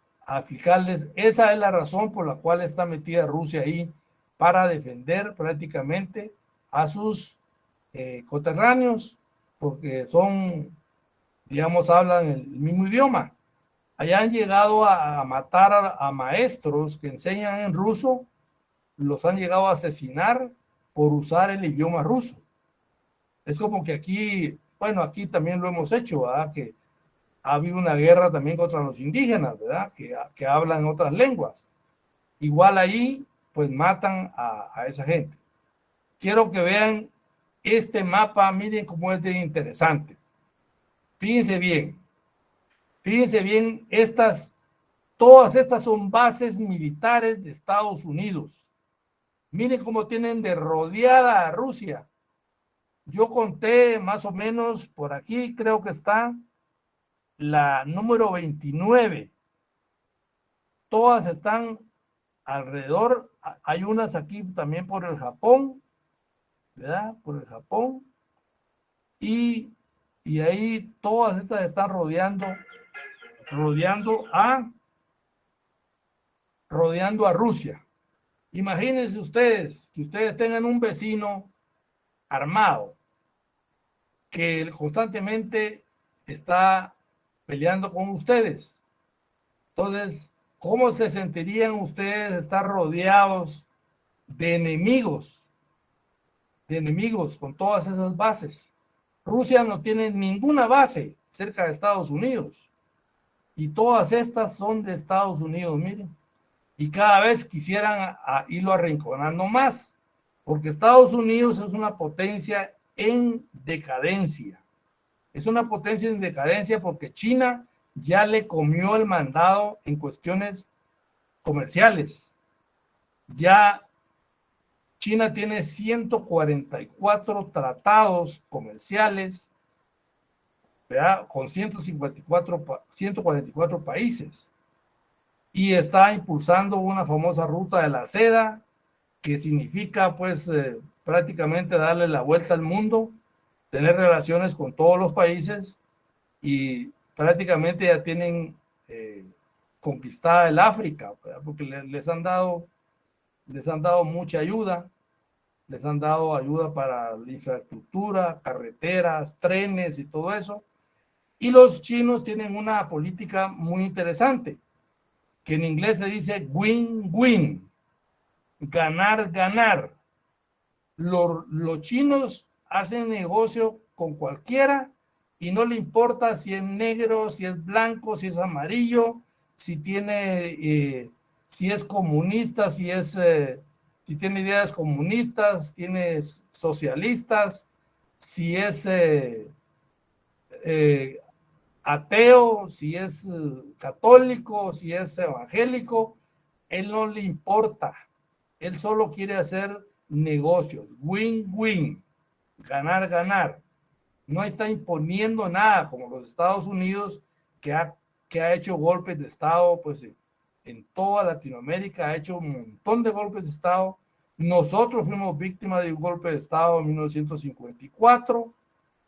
fijarles, esa es la razón por la cual está metida Rusia ahí, para defender prácticamente a sus coterráneos, porque son, digamos, hablan el mismo idioma. Allá han llegado a matar a maestros que enseñan en ruso, los han llegado a asesinar por usar el idioma ruso. Es como que aquí, bueno, aquí también lo hemos hecho, ¿verdad? Que ha habido una guerra también contra los indígenas, ¿verdad? Que hablan otras lenguas. Igual ahí, pues matan a esa gente. Quiero que vean este mapa, miren cómo es de interesante. Fíjense bien, todas estas son bases militares de Estados Unidos. Miren cómo tienen de rodeada a Rusia. Yo conté más o menos por aquí, creo que está la número 29. Todas están alrededor. Hay unas aquí también por el Japón, ¿verdad? Por el Japón. Y ahí todas estas están rodeando a Rusia. Imagínense ustedes que ustedes tengan un vecino armado que constantemente está peleando con ustedes. Entonces, ¿cómo se sentirían ustedes estar rodeados de enemigos con todas esas bases? Rusia no tiene ninguna base cerca de Estados Unidos y todas estas son de Estados Unidos, miren, y cada vez quisieran irlo arrinconando más, porque Estados Unidos es una potencia en decadencia. Es una potencia en decadencia porque China ya le comió el mandado en cuestiones comerciales. Ya China tiene 144 tratados comerciales, ¿verdad? Con 144 países. Y está impulsando una famosa ruta de la seda, que significa pues prácticamente darle la vuelta al mundo, tener relaciones con todos los países y prácticamente ya tienen conquistada el África, ¿verdad? Porque les han dado mucha ayuda, les han dado ayuda para la infraestructura, carreteras, trenes y todo eso. Y los chinos tienen una política muy interesante, que en inglés se dice win-win, ganar, ganar. Los chinos hacen negocio con cualquiera y no le importa si es negro, si es blanco, si es amarillo, si tiene, si es comunista, si tiene ideas comunistas, tiene socialistas, si es ateo, si es católico, si es evangélico, él no le importa. Él solo quiere hacer negocios, win-win, ganar, ganar. No está imponiendo nada como los Estados Unidos, que ha hecho golpes de Estado pues en toda Latinoamérica, ha hecho un montón de golpes de Estado. Nosotros fuimos víctimas de un golpe de Estado en 1954,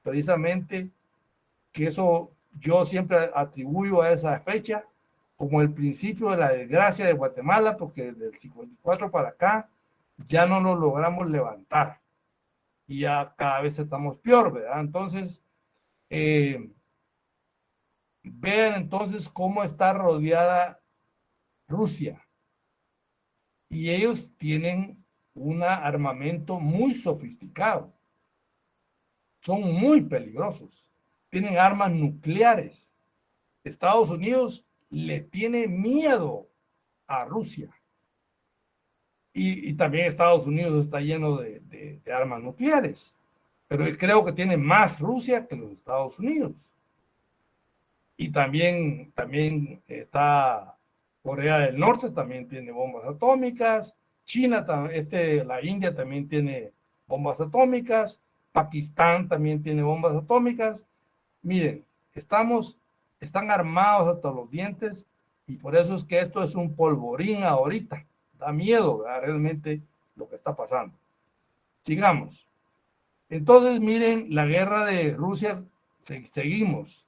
precisamente, que eso yo siempre atribuyo a esa fecha como el principio de la desgracia de Guatemala, porque desde el 54 para acá ya no nos logramos levantar y ya cada vez estamos peor, ¿verdad? Entonces, vean entonces cómo está rodeada Rusia. Y ellos tienen un armamento muy sofisticado. Son muy peligrosos. Tienen armas nucleares. Estados Unidos le tiene miedo a Rusia. Y también Estados Unidos está lleno de armas nucleares. pero creo que tiene más Rusia que los Estados Unidos. Y también está Corea del Norte, también tiene bombas atómicas. China, la India también tiene bombas atómicas. Pakistán también tiene bombas atómicas. Miren, están armados hasta los dientes y por eso es que esto es un polvorín ahorita. Da miedo, ¿verdad? Realmente lo que está pasando. Sigamos. Entonces, miren, la guerra de Rusia, seguimos.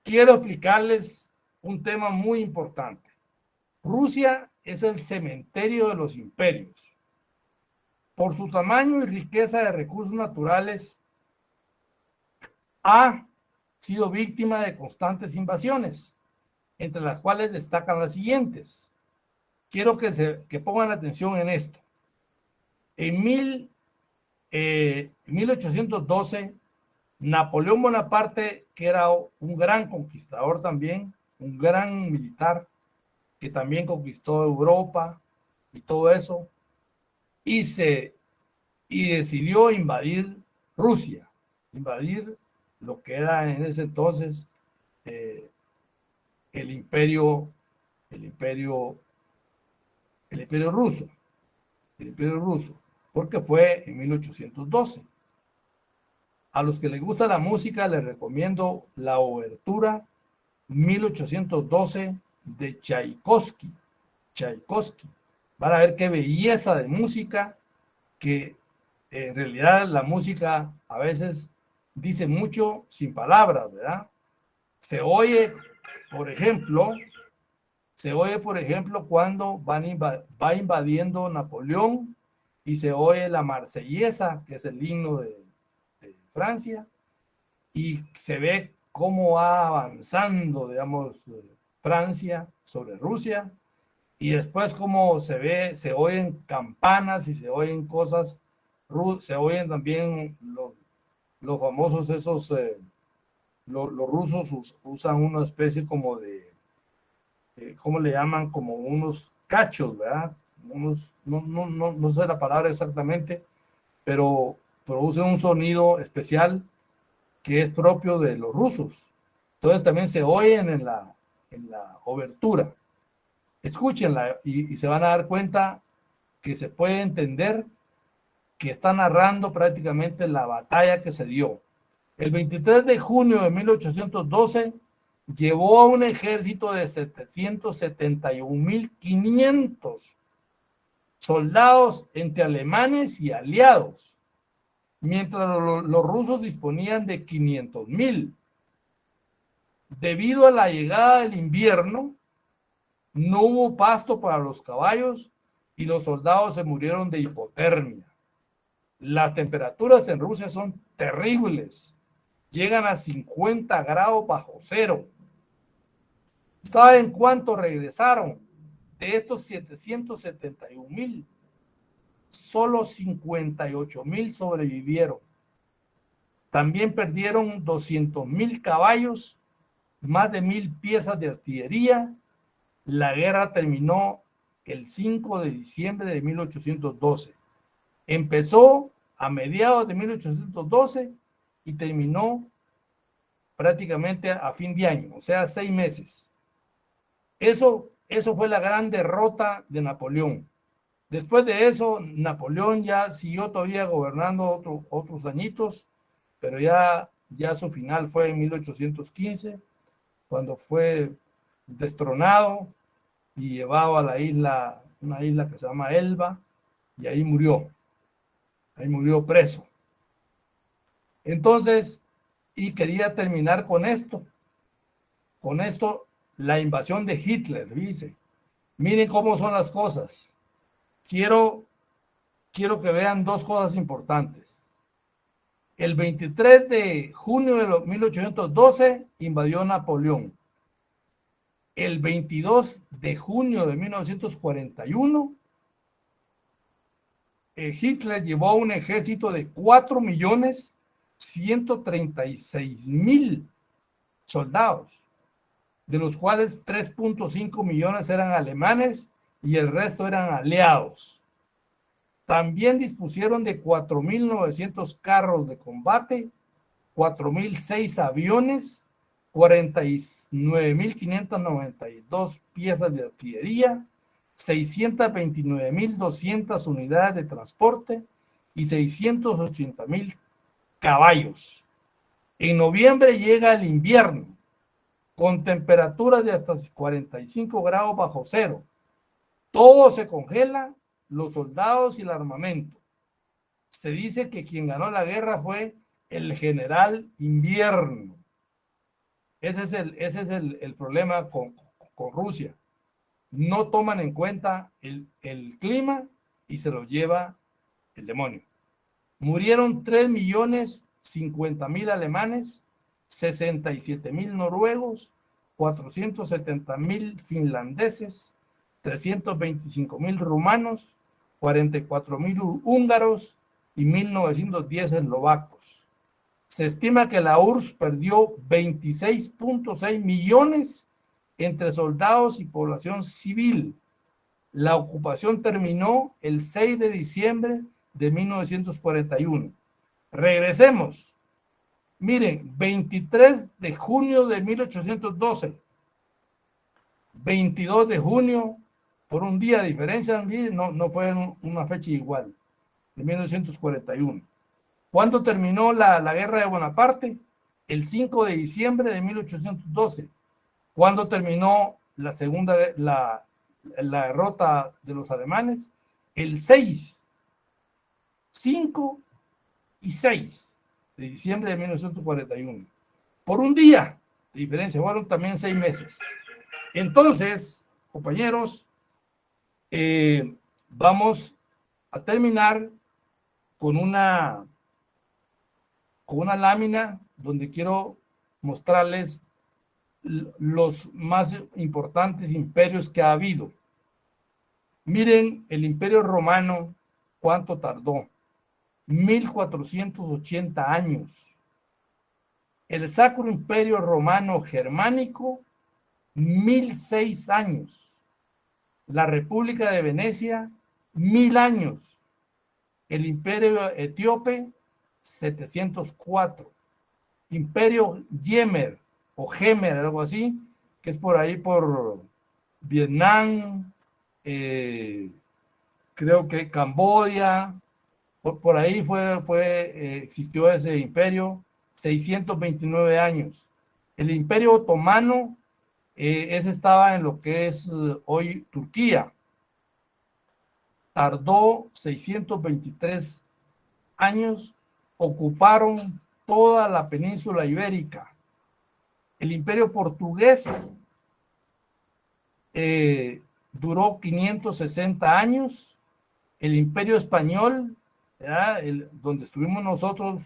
Quiero explicarles un tema muy importante. Rusia es el cementerio de los imperios. Por su tamaño y riqueza de recursos naturales, ha sido víctima de constantes invasiones, entre las cuales destacan las siguientes. Quiero que pongan atención en esto. En 1812, Napoleón Bonaparte, que era un gran conquistador también, un gran militar, que también conquistó Europa y todo eso, y decidió invadir Rusia, invadir lo que era en ese entonces el imperio ruso, porque fue en 1812. A los que les gusta la música les recomiendo la obertura 1812 de Tchaikovsky. Van a ver qué belleza de música, que en realidad la música a veces dice mucho sin palabras, ¿verdad? Se oye, por ejemplo, cuando va invadiendo Napoleón y se oye la Marsellesa, que es el himno de Francia, y se ve cómo va avanzando, digamos, Francia sobre Rusia, y después cómo se oyen campanas y se oyen cosas, se oyen también los famosos esos, los rusos usan una especie como de, ¿cómo le llaman? Como unos cachos, ¿verdad? No sé la palabra exactamente, pero producen un sonido especial que es propio de los rusos. Entonces también se oyen en la obertura. Escúchenla y se van a dar cuenta que se puede entender que está narrando prácticamente la batalla que se dio. El 23 de junio de 1812 llevó a un ejército de 771.500 soldados entre alemanes y aliados, mientras los rusos disponían de 500.000. Debido a la llegada del invierno, no hubo pasto para los caballos y los soldados se murieron de hipotermia. Las temperaturas en Rusia son terribles. Llegan a 50 grados bajo cero. ¿Saben cuántos regresaron? De estos 771.000, solo 58.000 sobrevivieron. También perdieron 200.000 caballos, más de 1.000 piezas de artillería. La guerra terminó el 5 de diciembre de 1812. Empezó a mediados de 1812 y terminó prácticamente a fin de año, o sea, 6 meses. Eso fue la gran derrota de Napoleón. Después de eso, Napoleón ya siguió todavía gobernando otros añitos, pero ya su final fue en 1815, cuando fue destronado y llevado a la isla, una isla que se llama Elba, y ahí murió preso. Entonces, y quería terminar con esto, la invasión de Hitler, dice. Miren cómo son las cosas. Quiero que vean dos cosas importantes. El 23 de junio de 1812 invadió Napoleón. El 22 de junio de 1941, Hitler llevó un ejército de 4.136.000 soldados, de los cuales 3.5 millones eran alemanes y el resto eran aliados. También dispusieron de 4.900 carros de combate, 4.006 aviones, 49.592 piezas de artillería, 629.200 unidades de transporte y 680.000 caballos. En noviembre llega el invierno, con temperaturas de hasta 45 grados bajo cero. Todo se congela, los soldados y el armamento. Se dice que quien ganó la guerra fue el general Invierno. Ese es el problema con Rusia. No toman en cuenta el clima y se lo lleva el demonio. Murieron 3.050.000 alemanes, 67.000 noruegos, 470.000 finlandeses, 325.000 rumanos, 44.000 húngaros y 1.910 eslovacos. Se estima que la URSS perdió 26.6 millones entre soldados y población civil. La ocupación terminó el 6 de diciembre de 1941. Regresemos. Miren, 23 de junio de 1812, 22 de junio, por un día de diferencia, no fue una fecha igual, de 1941. ¿Cuándo terminó la guerra de Bonaparte? El 5 de diciembre de 1812. ¿Cuándo terminó la derrota de los alemanes? El 6, 5 y 6 de diciembre de 1941. Por un día de diferencia, fueron también 6 meses. Entonces, compañeros, vamos a terminar con una lámina donde quiero mostrarles los más importantes imperios que ha habido. Miren el Imperio Romano, ¿cuánto tardó? 1480 años. El Sacro Imperio Romano Germánico, 1006 años. La República de Venecia, 1000 años. El Imperio Etíope, 704. Imperio Yemer o Gemer, algo así, que es por ahí por Vietnam, creo que Camboya, por ahí existió ese imperio, 629 años. El Imperio Otomano, ese estaba en lo que es hoy Turquía. Tardó 623 años, ocuparon toda la península ibérica. El Imperio Portugués duró 560 años. El Imperio Español, donde estuvimos nosotros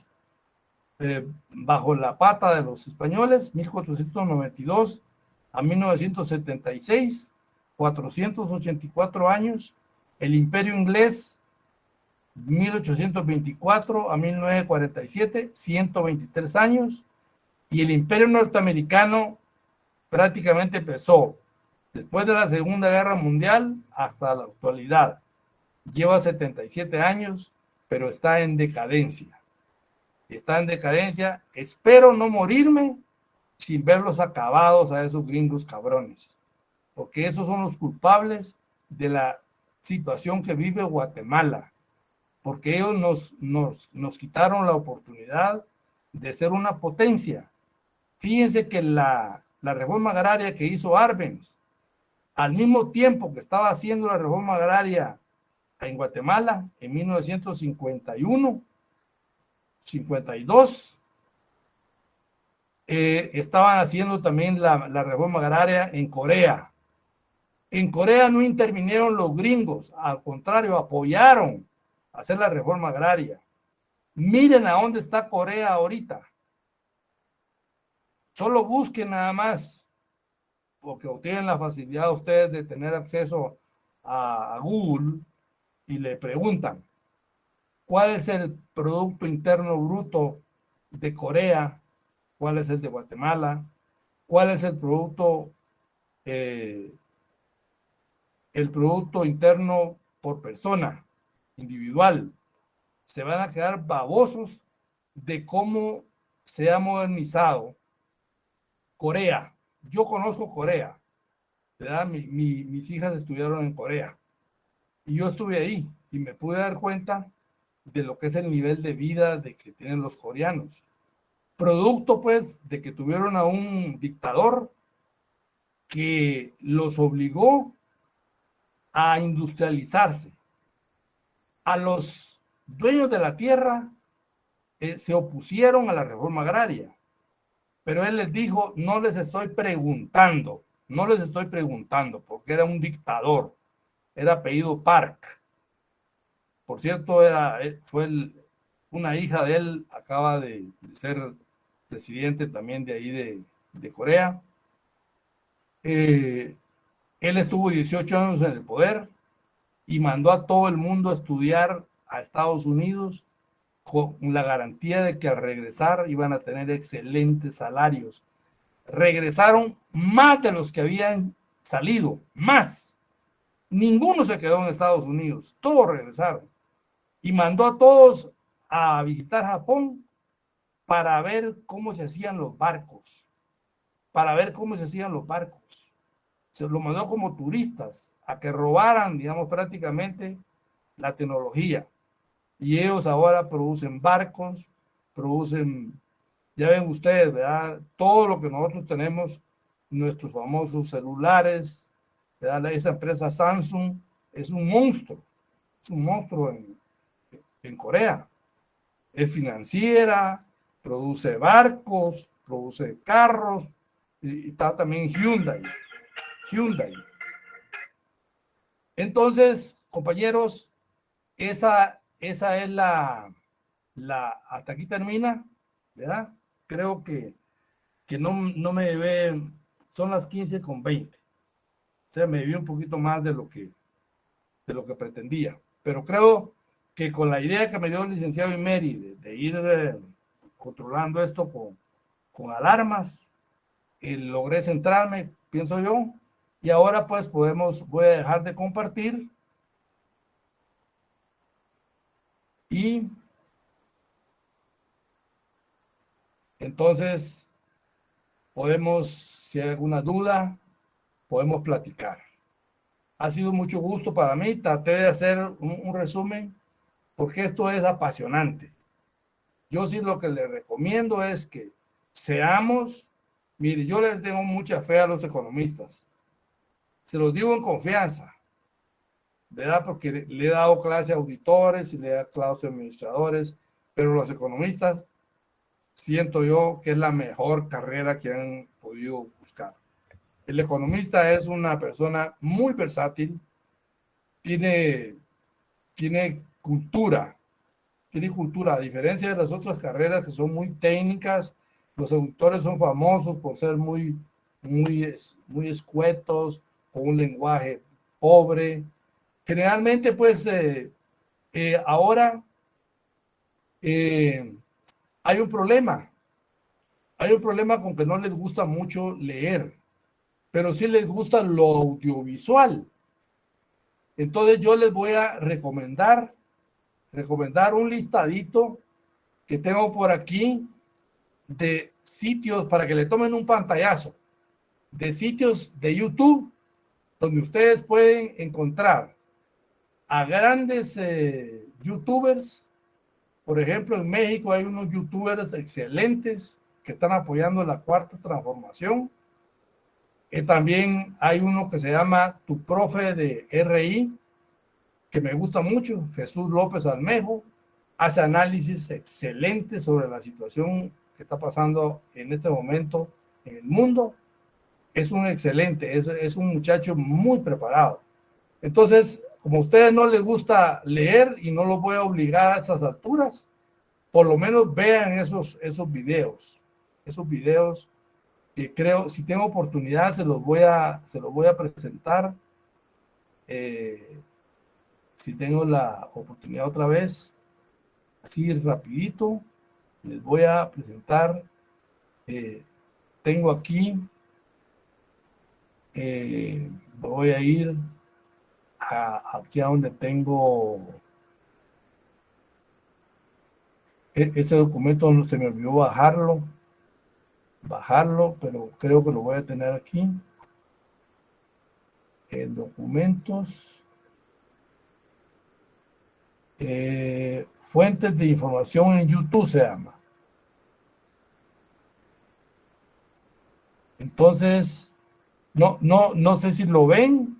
bajo la pata de los españoles, 1492 a 1976, 484 años. El Imperio Inglés, 1824 a 1947, 123 años. Y el Imperio Norteamericano prácticamente empezó después de la Segunda Guerra Mundial hasta la actualidad. Lleva 77 años, pero está en decadencia. Está en decadencia. Espero no morirme sin verlos acabados a esos gringos cabrones, porque esos son los culpables de la situación que vive Guatemala, porque ellos nos quitaron la oportunidad de ser una potencia. Fíjense que la reforma agraria que hizo Arbenz, al mismo tiempo que estaba haciendo la reforma agraria en Guatemala, en 1951, 52, estaban haciendo también la reforma agraria en Corea. En Corea no intervinieron los gringos, al contrario, apoyaron hacer la reforma agraria. Miren a dónde está Corea ahorita. Solo busquen nada más, porque tienen la facilidad ustedes de tener acceso a Google y le preguntan, ¿cuál es el Producto Interno Bruto de Corea? ¿Cuál es el de Guatemala? ¿Cuál es el Producto Interno por persona? individual. Se van a quedar babosos de cómo se ha modernizado Corea. Yo conozco Corea, ¿verdad? Mis hijas estudiaron en Corea y yo estuve ahí y me pude dar cuenta de lo que es el nivel de vida de que tienen los coreanos. Producto, pues, de que tuvieron a un dictador que los obligó a industrializarse. A los dueños de la tierra se opusieron a la reforma agraria, pero él les dijo, no les estoy preguntando, porque era un dictador, era apellido Park. Por cierto, una hija de él, acaba de ser presidente también de ahí de Corea. Él estuvo 18 años en el poder y mandó a todo el mundo a estudiar a Estados Unidos con la garantía de que al regresar iban a tener excelentes salarios. Regresaron más de los que habían salido, más. Ninguno se quedó en Estados Unidos, todos regresaron. Y mandó a todos a visitar Japón para ver cómo se hacían los barcos. Se los mandó como turistas a que robaran, digamos, prácticamente la tecnología. Y ellos ahora producen barcos, ya ven ustedes, ¿verdad? Todo lo que nosotros tenemos, nuestros famosos celulares, ¿verdad? Esa empresa Samsung es un monstruo en Corea. Es financiera, produce barcos, produce carros, y está también Hyundai. Entonces, compañeros, esa es hasta aquí termina, ¿verdad? Creo que no me debe, son las 15:20. O sea, me debí un poquito más de lo que pretendía. Pero creo que con la idea que me dio el licenciado Imeri de ir controlando esto con alarmas, logré centrarme, pienso yo, y ahora pues voy a dejar de compartir y entonces si hay alguna duda, podemos platicar. Ha sido mucho gusto para mí, traté de hacer un resumen porque esto es apasionante. Yo sí lo que les recomiendo es que mire, yo les tengo mucha fe a los economistas. Se los digo en confianza, ¿verdad? Porque le he dado clase a auditores y le he dado clase a administradores, pero los economistas siento yo que es la mejor carrera que han podido buscar. El economista es una persona muy versátil, tiene cultura, a diferencia de las otras carreras que son muy técnicas. Los auditores son famosos por ser muy escuetos, con un lenguaje pobre. Generalmente, pues, ahora hay un problema con que no les gusta mucho leer, pero sí les gusta lo audiovisual. Entonces yo les voy a recomendar un listadito que tengo por aquí de sitios para que le tomen un pantallazo, de sitios de YouTube donde ustedes pueden encontrar a grandes youtubers. Por ejemplo, en México hay unos youtubers excelentes que están apoyando la cuarta transformación. También hay uno que se llama Tu Profe de RI, que me gusta mucho, Jesús López Almejo, hace análisis excelentes sobre la situación que está pasando en este momento en el mundo. Es un excelente, es un muchacho muy preparado. Entonces, como a ustedes no les gusta leer y no los voy a obligar a esas alturas, por lo menos vean esos videos que creo, si tengo oportunidad, se los voy a presentar. Si tengo la oportunidad otra vez, así rapidito, les voy a presentar. Tengo aquí, voy a ir aquí a donde tengo Ese documento se me olvidó bajarlo, pero creo que lo voy a tener aquí. En documentos. Fuentes de información en YouTube se llama. Entonces, no sé si lo ven.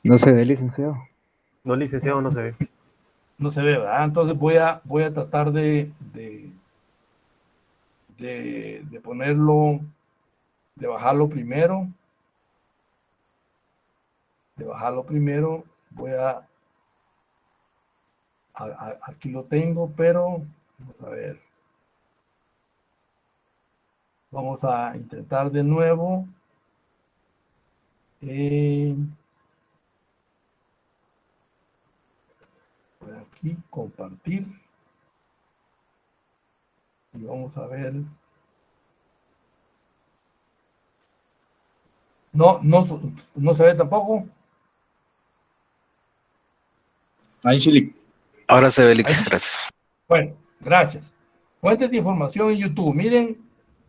No se ve, licenciado.
No, licenciado, no se ve.
No se ve, ¿verdad? Entonces voy a tratar de ponerlo, de bajarlo primero. Voy aquí lo tengo, pero vamos a ver. Vamos a intentar de nuevo. Voy aquí, compartir. Y vamos a ver. No se ve tampoco.
Ahí sí.
Ahora se ve, gracias.
Bueno, gracias. Fuentes de información en YouTube. Miren,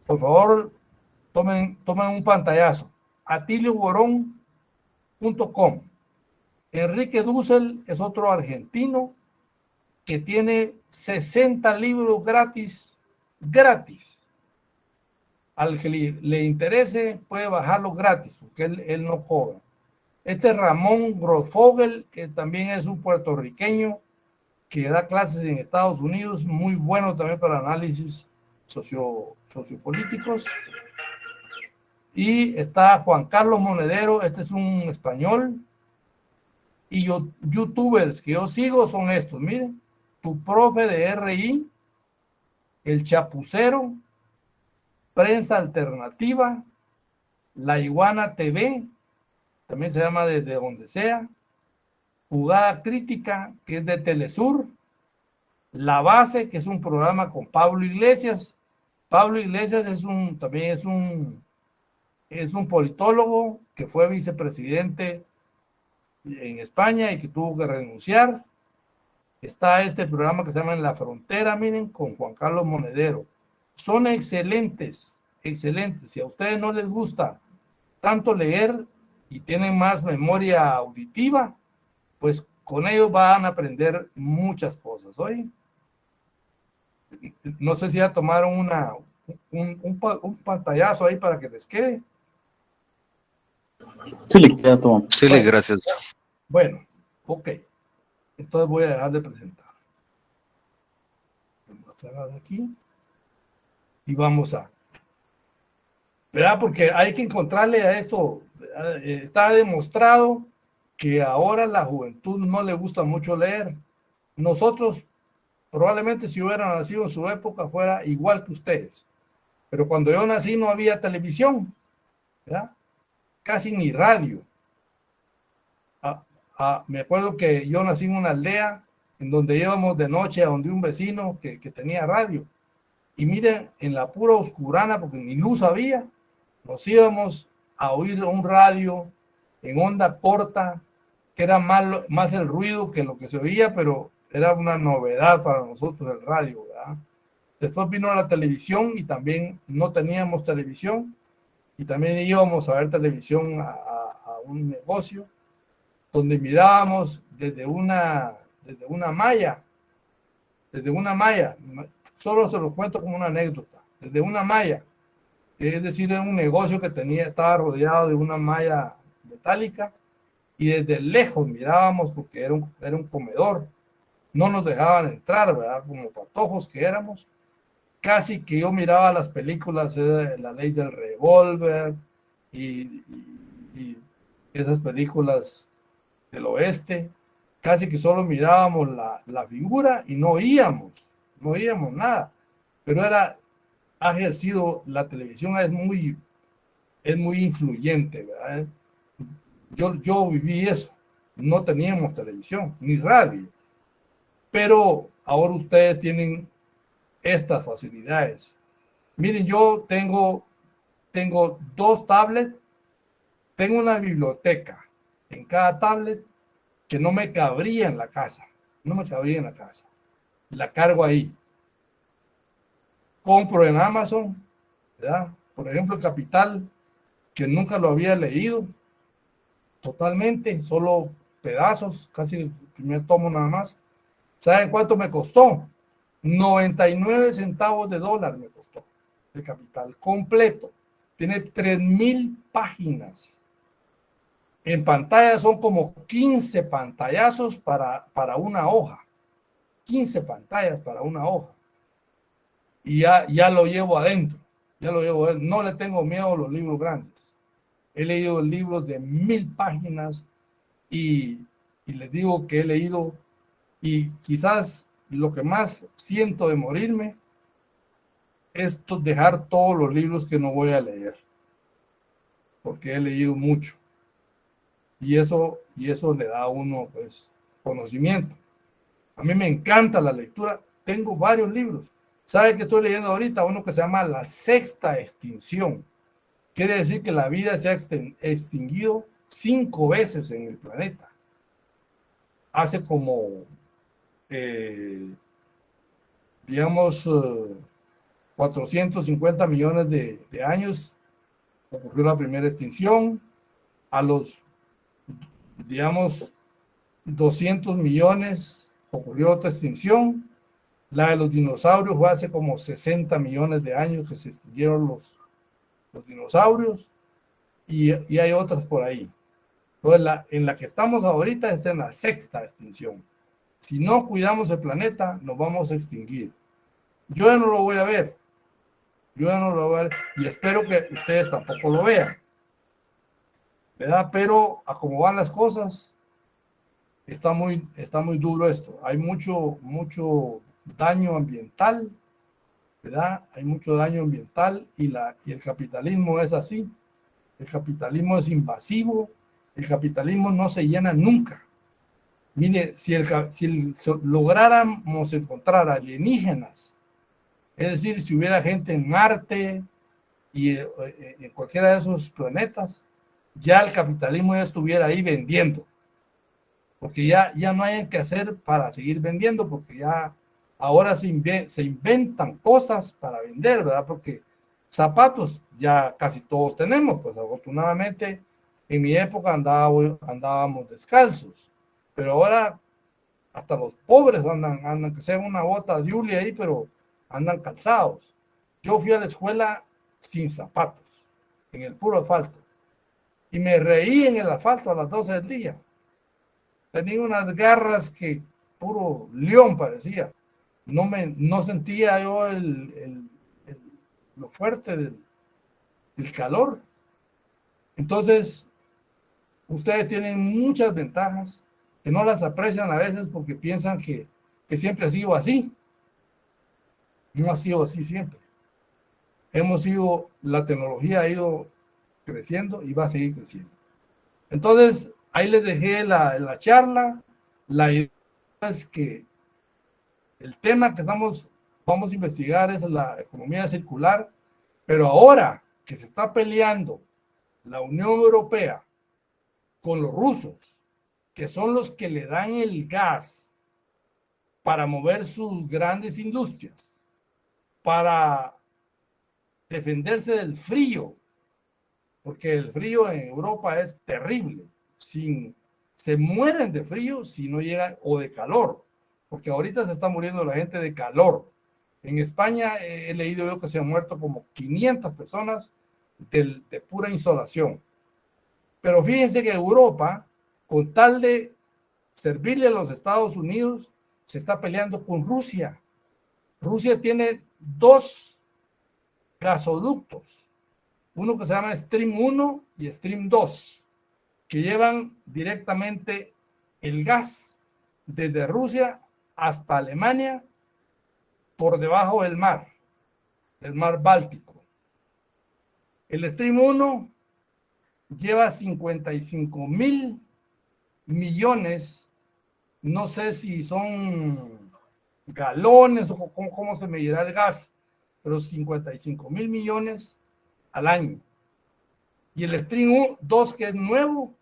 por favor, tomen un pantallazo. atilioborón.com. Enrique Dussel es otro argentino que tiene 60 libros gratis. Al que le interese puede bajarlo gratis, porque él no cobra. Este Ramón Grosfogel, que también es un puertorriqueño que da clases en Estados Unidos, muy bueno también para análisis sociopolíticos. Y está Juan Carlos Monedero, este es un español. Y youtubers que yo sigo son estos, miren, Tu Profe de RI, El Chapucero, Prensa Alternativa, La Iguana TV, también se llama Desde Donde Sea, Jugada Crítica, que es de Telesur, La Base, que es un programa con Pablo Iglesias. Pablo Iglesias también es un politólogo que fue vicepresidente en España y que tuvo que renunciar. Está este programa que se llama En la Frontera, miren, con Juan Carlos Monedero. Son excelentes. Si a ustedes no les gusta tanto leer y tienen más memoria auditiva, pues con ellos van a aprender muchas cosas. Oye, no sé si ya tomaron un pantallazo ahí para que les quede.
Sí, le queda todo.
Sí,
Bueno,
gracias.
Bueno, ok. Entonces voy a dejar de presentar. Vamos a cerrar aquí. Y vamos a... ¿Verdad? Porque hay que encontrarle a esto. Está demostrado que ahora la juventud no le gusta mucho leer. Nosotros, probablemente si hubieran nacido en su época, fuera igual que ustedes. Pero cuando yo nací no había televisión, ¿verdad? Casi ni radio. Me acuerdo que yo nací en una aldea en donde íbamos de noche a donde un vecino que tenía radio. Y miren, en la pura oscurana, porque ni luz había, nos íbamos a oír un radio en onda corta, que era más el ruido que lo que se oía, pero era una novedad para nosotros el radio, ¿verdad? Después vino la televisión y también no teníamos televisión y también íbamos a ver televisión a un negocio donde mirábamos desde una malla, solo se los cuento como una anécdota, desde una malla, es decir, era un negocio que estaba rodeado de una malla metálica y desde lejos mirábamos porque era un comedor, no nos dejaban entrar, ¿verdad? Como patojos que éramos, casi que yo miraba las películas de La Ley del Revólver y esas películas del oeste, casi que solo mirábamos la figura y no oíamos nada, pero ha ejercido, la televisión es muy influyente, ¿verdad? Yo viví eso, no teníamos televisión ni radio, pero ahora ustedes tienen estas facilidades. Miren, yo tengo 2 tablets, tengo una biblioteca en cada tablet que no me cabría en la casa. no me cabría en la casa. La cargo ahí. Compro en Amazon, ¿verdad? Por ejemplo, Capital, que nunca lo había leído totalmente, solo pedazos, casi el primer tomo nada más. ¿Saben cuánto me costó? 99 centavos de dólar me costó el Capital completo. Tiene 3,000 páginas. En pantalla son como 15 pantallazos para una hoja. 15 pantallas para una hoja. Y ya lo llevo adentro. Ya lo llevo adentro. No le tengo miedo a los libros grandes. He leído libros de 1,000 páginas y les digo que he leído, y quizás lo que más siento de morirme es dejar todos los libros que no voy a leer, porque he leído mucho. Y eso le da a uno, pues, conocimiento. A mí me encanta la lectura. Tengo varios libros. ¿Sabe qué estoy leyendo ahorita? Uno que se llama La Sexta Extinción. Quiere decir que la vida se ha extinguido 5 veces en el planeta. Hace como, digamos, 450 millones de años ocurrió la primera extinción. A los, digamos, 200 millones ocurrió otra extinción. La de los dinosaurios fue hace como 60 millones de años que se extinguieron los dinosaurios, y hay otras por ahí. Entonces, en la que estamos ahorita es en la sexta extinción. Si no cuidamos el planeta, nos vamos a extinguir. Yo ya no lo voy a ver. Yo ya no lo voy a ver, y espero que ustedes tampoco lo vean, ¿verdad? Pero a cómo van las cosas, está muy duro esto. Hay mucho daño ambiental, ¿verdad? Hay mucho daño ambiental, y el capitalismo es así. El capitalismo es invasivo. El capitalismo no se llena nunca. Mire, si lográramos encontrar alienígenas, es decir, si hubiera gente en Marte y en cualquiera de esos planetas, ya el capitalismo ya estuviera ahí vendiendo, porque ya no hay que hacer para seguir vendiendo, porque ya ahora se inventan cosas para vender, ¿verdad? Porque zapatos ya casi todos tenemos, pues afortunadamente en mi época andábamos descalzos, pero ahora hasta los pobres andan que sea una bota de hule ahí, pero andan calzados. Yo fui a la escuela sin zapatos, en el puro asfalto, y me reí en el asfalto a las 12 del día. Tenía unas garras que puro león parecía. No sentía yo lo fuerte del calor. Entonces, ustedes tienen muchas ventajas que no las aprecian a veces porque piensan que siempre ha sido así. No ha sido así siempre. La tecnología ha ido creciendo y va a seguir creciendo. Entonces, ahí les dejé la charla. La idea es que el tema que vamos a investigar es la economía circular, pero ahora que se está peleando la Unión Europea con los rusos, que son los que le dan el gas para mover sus grandes industrias, para defenderse del frío, porque el frío en Europa es terrible. Se mueren de frío si no llegan, o de calor, porque ahorita se está muriendo la gente de calor. En España he leído yo que se han muerto como 500 personas de pura insolación. Pero fíjense que Europa, con tal de servirle a los Estados Unidos, se está peleando con Rusia. Rusia tiene 2 gasoductos, uno que se llama Stream 1 y Stream 2, que llevan directamente el gas desde Rusia hasta Alemania por debajo del mar Báltico. El Stream 1 lleva 55,000 millones, no sé si son galones o cómo se medirá el gas, pero 55,000 millones al año. Y el Stream 2, que es nuevo,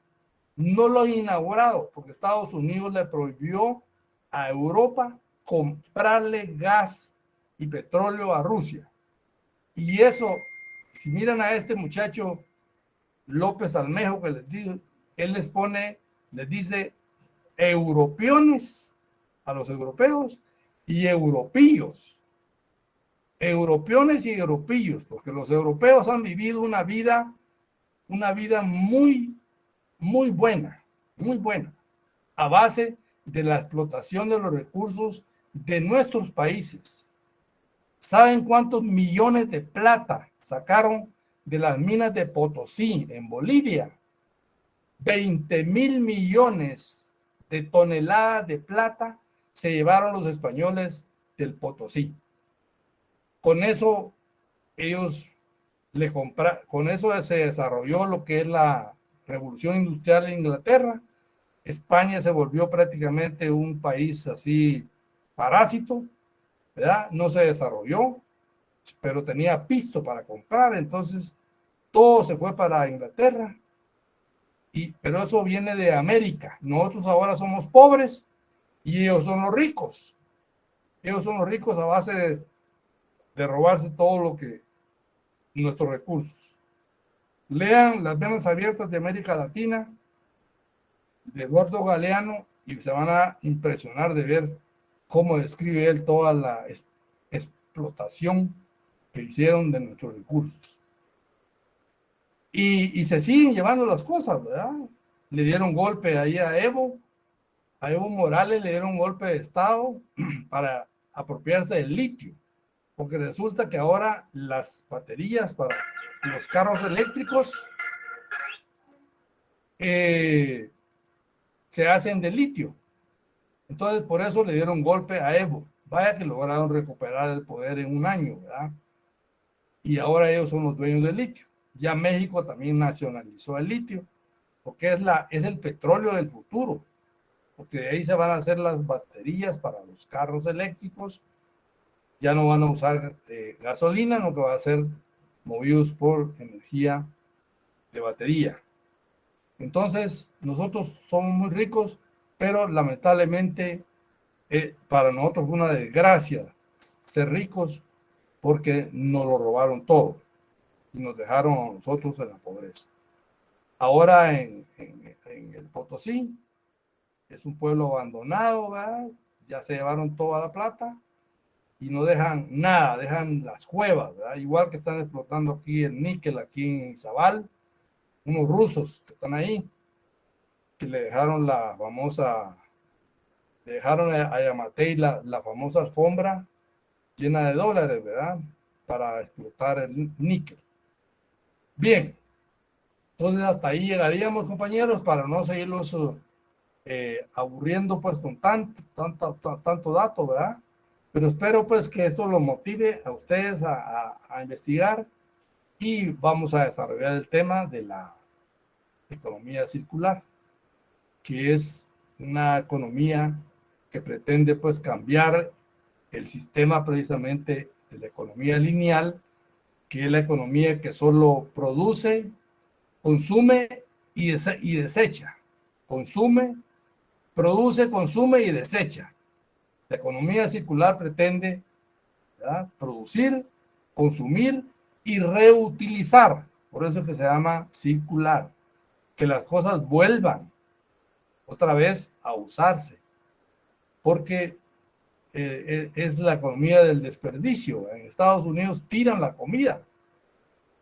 no lo ha inaugurado porque Estados Unidos le prohibió a Europa comprarle gas y petróleo a Rusia. Y eso, si miran a este muchacho López Almejo que les digo, él les dice europeones a los europeos y europeos. Europeones y europeos, porque los europeos han vivido una vida muy, muy buena, a base de la explotación de los recursos de nuestros países. ¿Saben cuántos millones de plata sacaron de las minas de Potosí en Bolivia? 20,000 millones de toneladas de plata se llevaron los españoles del Potosí. Con eso ellos con eso se desarrolló lo que es la revolución industrial en Inglaterra. España se volvió prácticamente un país así parásito, ¿verdad? No se desarrolló, pero tenía pisto para comprar, entonces todo se fue para Inglaterra. Pero eso viene de América. Nosotros ahora somos pobres y ellos son los ricos. Ellos son los ricos a base de robarse todo lo que nuestros recursos. Lean Las Venas Abiertas de América Latina de Eduardo Galeano y se van a impresionar de ver cómo describe él toda la explotación que hicieron de nuestros recursos. Y se siguen llevando las cosas, ¿verdad? Le dieron golpe ahí a Evo Morales le dieron golpe de estado para apropiarse del litio, porque resulta que ahora las baterías para los carros eléctricos se hacen de litio. Entonces, por eso le dieron golpe a Evo. Vaya que lograron recuperar el poder en un año, ¿verdad? Y ahora ellos son los dueños del litio. Ya México también nacionalizó el litio, porque es el petróleo del futuro, porque de ahí se van a hacer las baterías para los carros eléctricos. Ya no van a usar gasolina, no que va a ser movidos por energía de batería. Entonces, nosotros somos muy ricos, pero lamentablemente para nosotros fue una desgracia ser ricos porque nos lo robaron todo y nos dejaron a nosotros en la pobreza. Ahora en el Potosí es un pueblo abandonado, ¿verdad? Ya se llevaron toda la plata y no dejan nada, dejan las cuevas, ¿verdad? Igual que están explotando aquí el níquel, aquí en Izabal, unos rusos que están ahí, que le dejaron la famosa, le dejaron a Yamatei la famosa alfombra llena de dólares, ¿verdad? Para explotar el níquel. Bien, entonces hasta ahí llegaríamos, compañeros, para no seguirlos aburriendo pues con tanto dato, ¿verdad? Pero espero pues que esto los motive a ustedes a investigar y vamos a desarrollar el tema de la economía circular, que es una economía que pretende pues cambiar el sistema precisamente de la economía lineal, que es la economía que solo produce, consume y desecha. Consume, produce, consume y desecha. La economía circular pretende, ¿verdad?, producir, consumir y reutilizar. Por eso es que se llama circular. Que las cosas vuelvan otra vez a usarse. Porque es la economía del desperdicio. En Estados Unidos tiran la comida.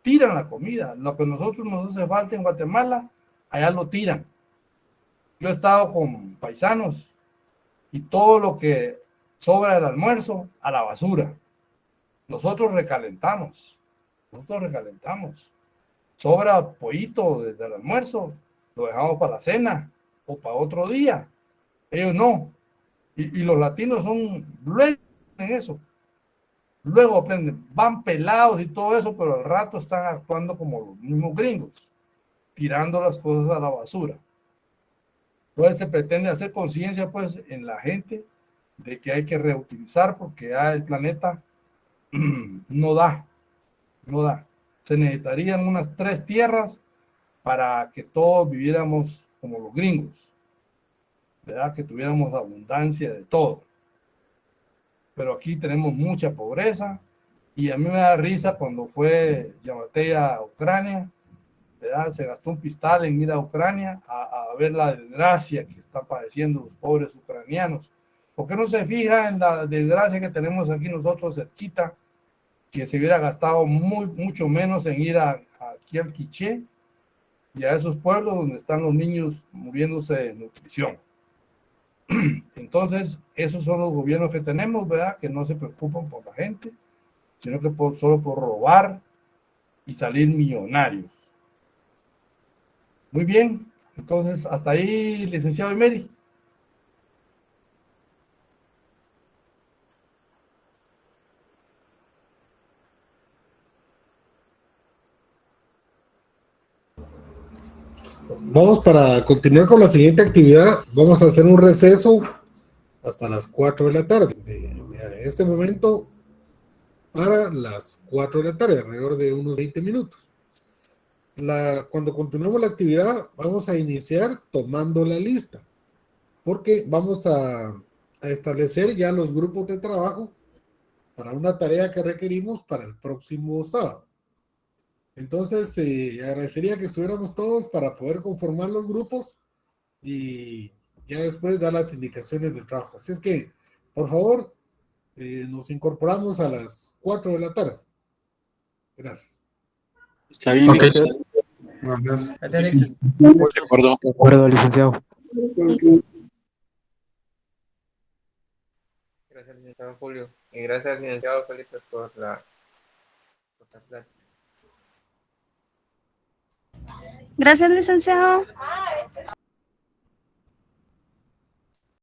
Tiran la comida. Lo que nosotros nos hace falta en Guatemala, allá lo tiran. Yo he estado con paisanos y todo lo que sobra del almuerzo a la basura. Nosotros recalentamos. Sobra pollito desde el almuerzo, lo dejamos para la cena o para otro día. Ellos no. Y los latinos son luego en eso. Luego aprenden, van pelados y todo eso, pero al rato están actuando como los mismos gringos, tirando las cosas a la basura. Entonces se pretende hacer conciencia pues en la gente de que hay que reutilizar porque ya el planeta no da. Se necesitarían unas 3 tierras para que todos viviéramos como los gringos. ¿verdad? Que tuviéramos abundancia de todo. Pero aquí tenemos mucha pobreza y a mí me da risa cuando fue Yamatei a Ucrania, ¿verdad? Se gastó un pistal en ir a Ucrania a ver la desgracia que están padeciendo los pobres ucranianos. ¿Por qué no se fija en la desgracia que tenemos aquí nosotros cerquita, que se hubiera gastado mucho menos en ir aquí al Quiché y a esos pueblos donde están los niños muriéndose de nutrición? Entonces, esos son los gobiernos que tenemos, ¿verdad? Que no se preocupan por la gente, sino que solo por robar y salir millonarios. Muy bien, entonces hasta ahí, licenciado Emery.
Vamos para continuar con la siguiente actividad. Vamos a hacer un receso hasta las 4 de la tarde. En este momento, para las 4 de la tarde, alrededor de unos 20 minutos. Cuando continuemos la actividad, vamos a iniciar tomando la lista, porque vamos a establecer ya los grupos de trabajo para una tarea que requerimos para el próximo sábado. Entonces, agradecería que estuviéramos todos para poder conformar los grupos y ya después dar las indicaciones del trabajo. Así es que, por favor, nos incorporamos a las 4 de la tarde. Gracias.
Está bien.
Ok.
Gracias.
De acuerdo.
De acuerdo, licenciado.
Gracias, licenciado Julio. Y gracias, licenciado Felipe, por la plática.
Gracias, licenciado.